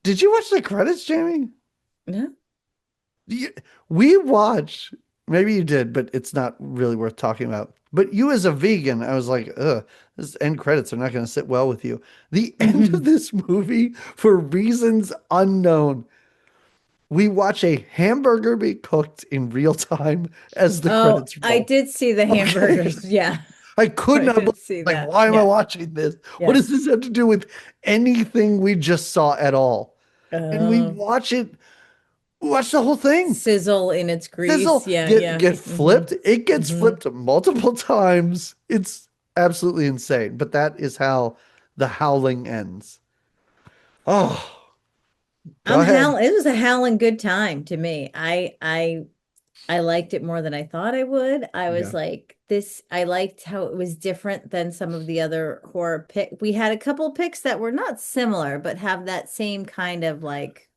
Did you watch the credits, Jamie? Yeah. You- We watched, maybe you did, but it's not really worth talking about. But you as a vegan, I was like, ugh, this end credits are not going to sit well with you. The end of this movie, for reasons unknown, we watch a hamburger be cooked in real time as the Oh, credits I roll. did see the Okay. hamburgers. Yeah. I could I not believe, did see like, that. why am I Yeah. watching this? What Yeah. does this have to do with anything we just saw at all? And Oh, we watch the whole thing. sizzle in its grease. Sizzle, Yeah. get Yeah. get Mm-hmm. flipped. It gets Mm-hmm. flipped multiple times. It's absolutely insane. But that is how the howling ends. Oh, go ahead. It was a howling good time to me. I liked it more than I thought I would. I was Yeah, like, I liked how it was different than some of the other horror pick. We had a couple picks that were not similar, but have that same kind of like,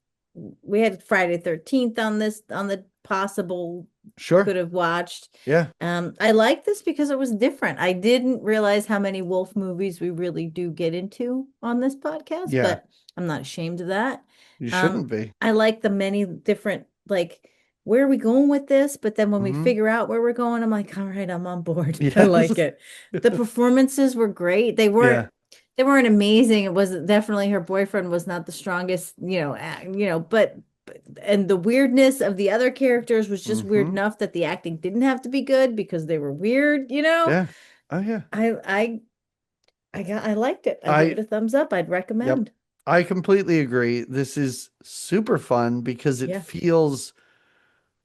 we had Friday 13th on the possible sure. could have watched. Yeah, I like this because it was different. I didn't realize how many wolf movies we really do get into on this podcast, yeah. but I'm not ashamed of that. You Um, shouldn't be. I like the many different like where are we going with this? But then when we Hmm. figure out where we're going, I'm like, all right, I'm on board. I like Yes. it. The performances were great. Yeah. They weren't amazing. It was definitely her boyfriend was not the strongest, but and the weirdness of the other characters was just weird Hmm. enough that the acting didn't have to be good because they were weird. Yeah. Oh yeah. I I liked it. I give it I a thumbs up. I'd Yep. recommend. I completely agree. This is super fun because it Yeah. feels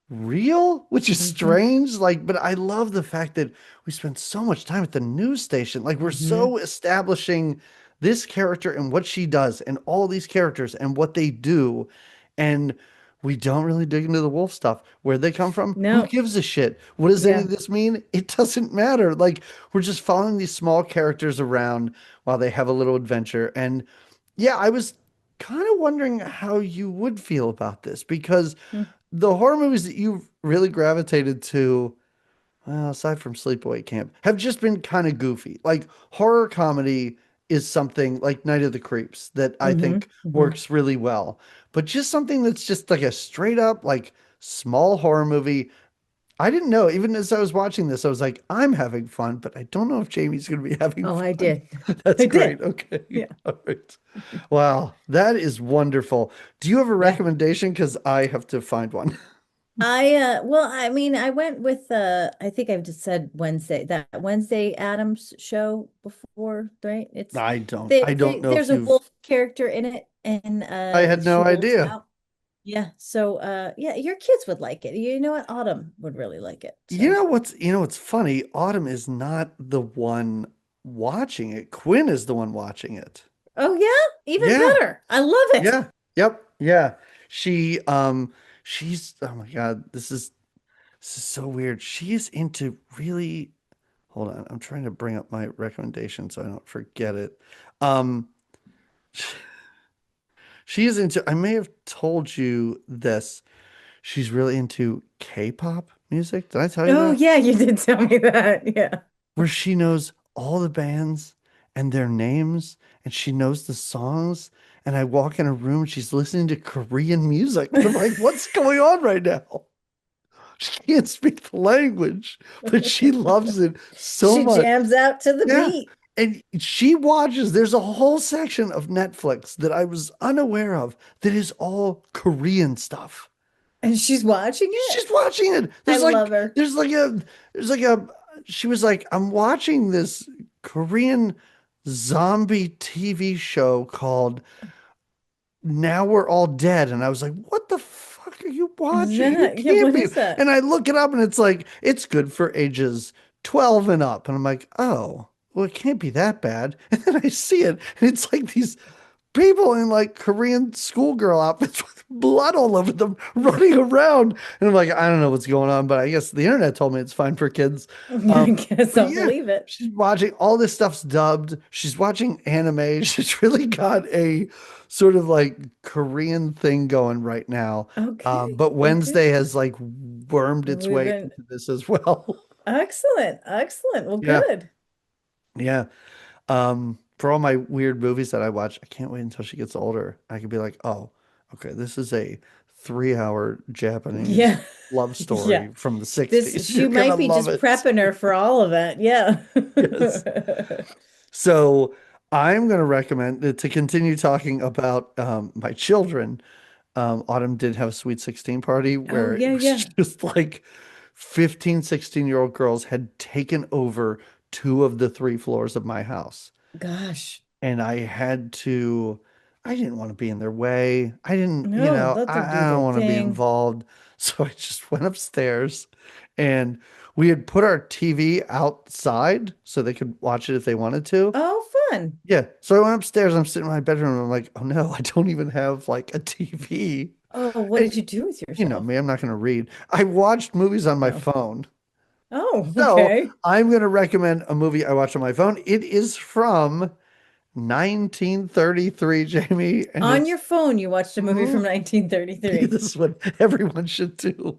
real, which is Hmm. strange. Like, but I love the fact that we spend so much time at the news station. Like, we're Hmm. so establishing this character and what she does, and all these characters and what they do. And we don't really dig into the wolf stuff. Where they come from, who No. gives a shit? What does any Yeah. of this mean? It doesn't matter. Like, we're just following these small characters around while they have a little adventure. And yeah, I was kind of wondering how you would feel about this because Mm. the horror movies that you've really gravitated to, well, aside from Sleepaway Camp, have just been kind of goofy. Like, horror comedy is something like Night of the Creeps that I Hmm. think Hmm. works really well. But just something that's just like a straight up, like, small horror movie. I didn't know. Even as I was watching this, I was like, I'm having fun, but I don't know if Jamie's going to be having Oh, I fun. did. That's I did. great. Okay. Yeah. All right. Wow. That is wonderful. Do you have a Yeah. recommendation? Because I have to find one. I mean I went with I think I've just said Wednesday, that Wednesday Adams show before, right? It's I don't know there's if a you've, wolf character in it and I had no she wolves idea. out. Yeah. So yeah, your kids would like it. You know what? Autumn would really like it. You So know what's funny? Autumn is not the one watching it. Quinn is the one watching it. oh yeah, even Yeah. better. I love it. Yeah. Yep. Yeah. She she's, oh my God, this is so weird. She is into really, hold on. I'm trying to bring up my recommendation so I don't forget it. Um she is into, I may have told you this. She's really into K-pop music. Did I tell you Oh that? yeah, you did tell me that. Yeah. Where she knows all the bands and their names and she knows the songs. And I walk in a room, she's listening to Korean music. And I'm like, what's going on right now? She can't speak the language, but she loves it so She much. jams out to the Yeah. beat. And she watches, there's a whole section of Netflix that I was unaware of that is all Korean stuff. And she's watching it? She's watching it. I love her. There's like a, she was like, I'm watching this Korean zombie TV show called Now We're All Dead. And I was like, what the fuck are you watching? You Yeah, can't what be. is that? And I look it up and it's like, it's good for ages 12 and up. And I'm like, oh, well, it can't be that bad. And then I see it and it's like these people in like Korean schoolgirl outfits with blood all over them running around. And I'm like, I don't know what's going on, but I guess the internet told me it's fine for kids. I guess But I'll yeah, believe it. she's watching all this stuff's dubbed. She's watching anime. She's really got a sort of like Korean thing going right now. Okay. But Okay. Wednesday has like wormed its We've way been into this as well. excellent. Excellent. Well, Yeah. good. Yeah. For all my weird movies that I watch, I can't wait until she gets older. I could be like, oh, okay, this is a 3-hour Japanese Yeah. love Yeah. story from the This 60s. she You're gonna might be love just it. prepping her for all of it. Yeah. Yes. So I'm gonna recommend to continue talking about my children. Autumn did have a sweet 16 party Oh, where it yeah, was yeah. just like 15, 16-year-old girls had taken over 2 of the 3 floors of my house. Gosh. And I didn't want to be in their way. I didn't, No, let them I do don't their want to be thing. involved. So I just went upstairs and we had put our TV outside so they could watch it if they wanted to. Oh, fun. Yeah. So I went upstairs. I'm sitting in my bedroom. And I'm like, oh no, I don't even have like a TV. Oh, what And did you do with you know yourself? me, I'm not going to read. I watched movies on my No. phone. Oh, So okay. I'm going to recommend a movie I watched on my phone. It is from 1933, Jamie, and On your it's phone, you watched a movie from mhm, 1933. this is what everyone should do.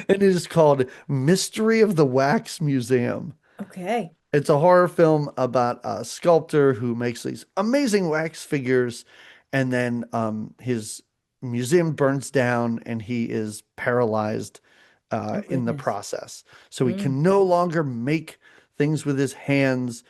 And it is called Mystery of the Wax Museum. Okay. It's a horror film about a sculptor who makes these amazing wax figures, and then his museum burns down and he is paralyzed Oh, in the goodness. process. So he Mm. can no longer make things with his hands.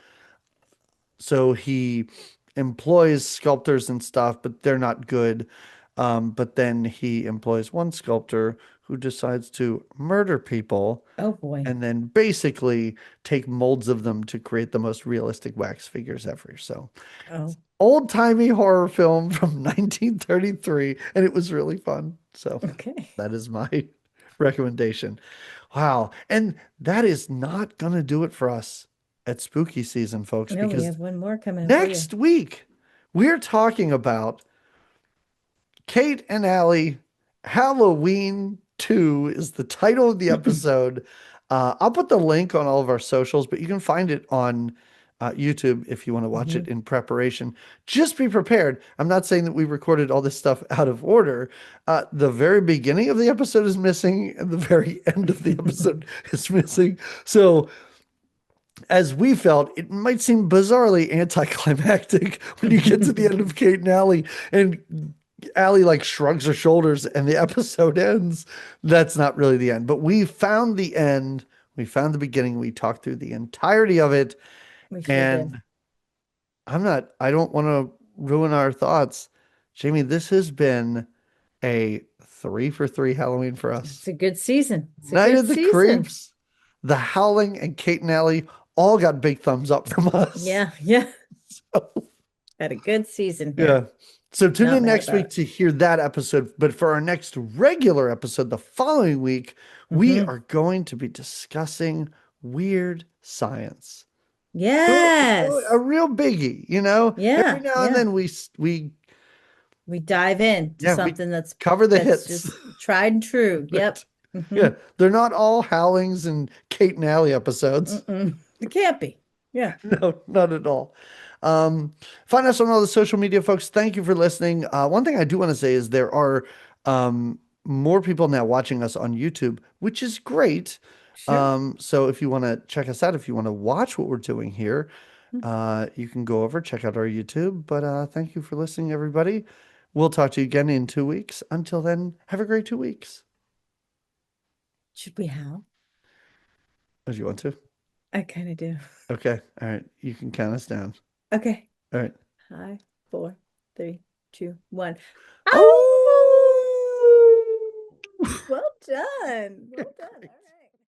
So he employs sculptors and stuff, but they're not good. But then he employs one sculptor who decides to murder people Oh, boy. and then basically take molds of them to create the most realistic wax figures ever. So Oh, old-timey horror film from 1933, and it was really fun. So okay. that is my recommendation. Wow. And that is not going to do it for us at spooky season, folks, No, we because have one more coming up for you. next week we're talking about Kate and Allie Halloween 2 is the title of the episode. I'll put the link on all of our socials, but you can find it on YouTube if you want to watch it Mhm. in preparation. Just be prepared. I'm not saying that we recorded all this stuff out of order. The very beginning of the episode is missing, and the very end of the episode is missing. So, as we felt, it might seem bizarrely anticlimactic when you get to the end of Kate and Allie, and Allie like shrugs her shoulders and the episode ends. That's not really the end, but we found the end. We found the beginning. We talked through the entirety of it. We sure did. And I don't want to ruin our thoughts. Jamie, this has been a 3 for 3 Halloween for It's us. a good season. It's a Night good of the season. Creeps, The Howling, and Kate and Allie all got big thumbs up from us. Yeah, yeah. So, Had a good season yeah. here. So tune Not in mad next about week it. to hear that episode. But for our next regular episode, the following week, we Hmm. are going to be discussing weird science. A Yes. real biggie, you know. Every Yeah, now and yeah. then we We dive into yeah, we something cover the that's hits. just tried and true. Yep. Hmm. Yeah, they're not all Howlings and Kate and Allie episodes. Mm-mm. It can't be. Yeah. No, not at all. Find us on all the social media, folks. Thank you for listening. One thing I do want to say is there are more people now watching us on YouTube, which is great. Sure. So if you want to check us out, if you want to watch what we're doing here, you can go over, check out our YouTube. But thank you for listening, everybody. We'll talk to you again in 2 weeks. Until then, have a great 2 weeks. Should we howl? As you want to. I kind of do. Okay. All right. You can count us down. Okay. All right. 5, 4, 3, 2, 1. Oh! Well done. Well done. All right.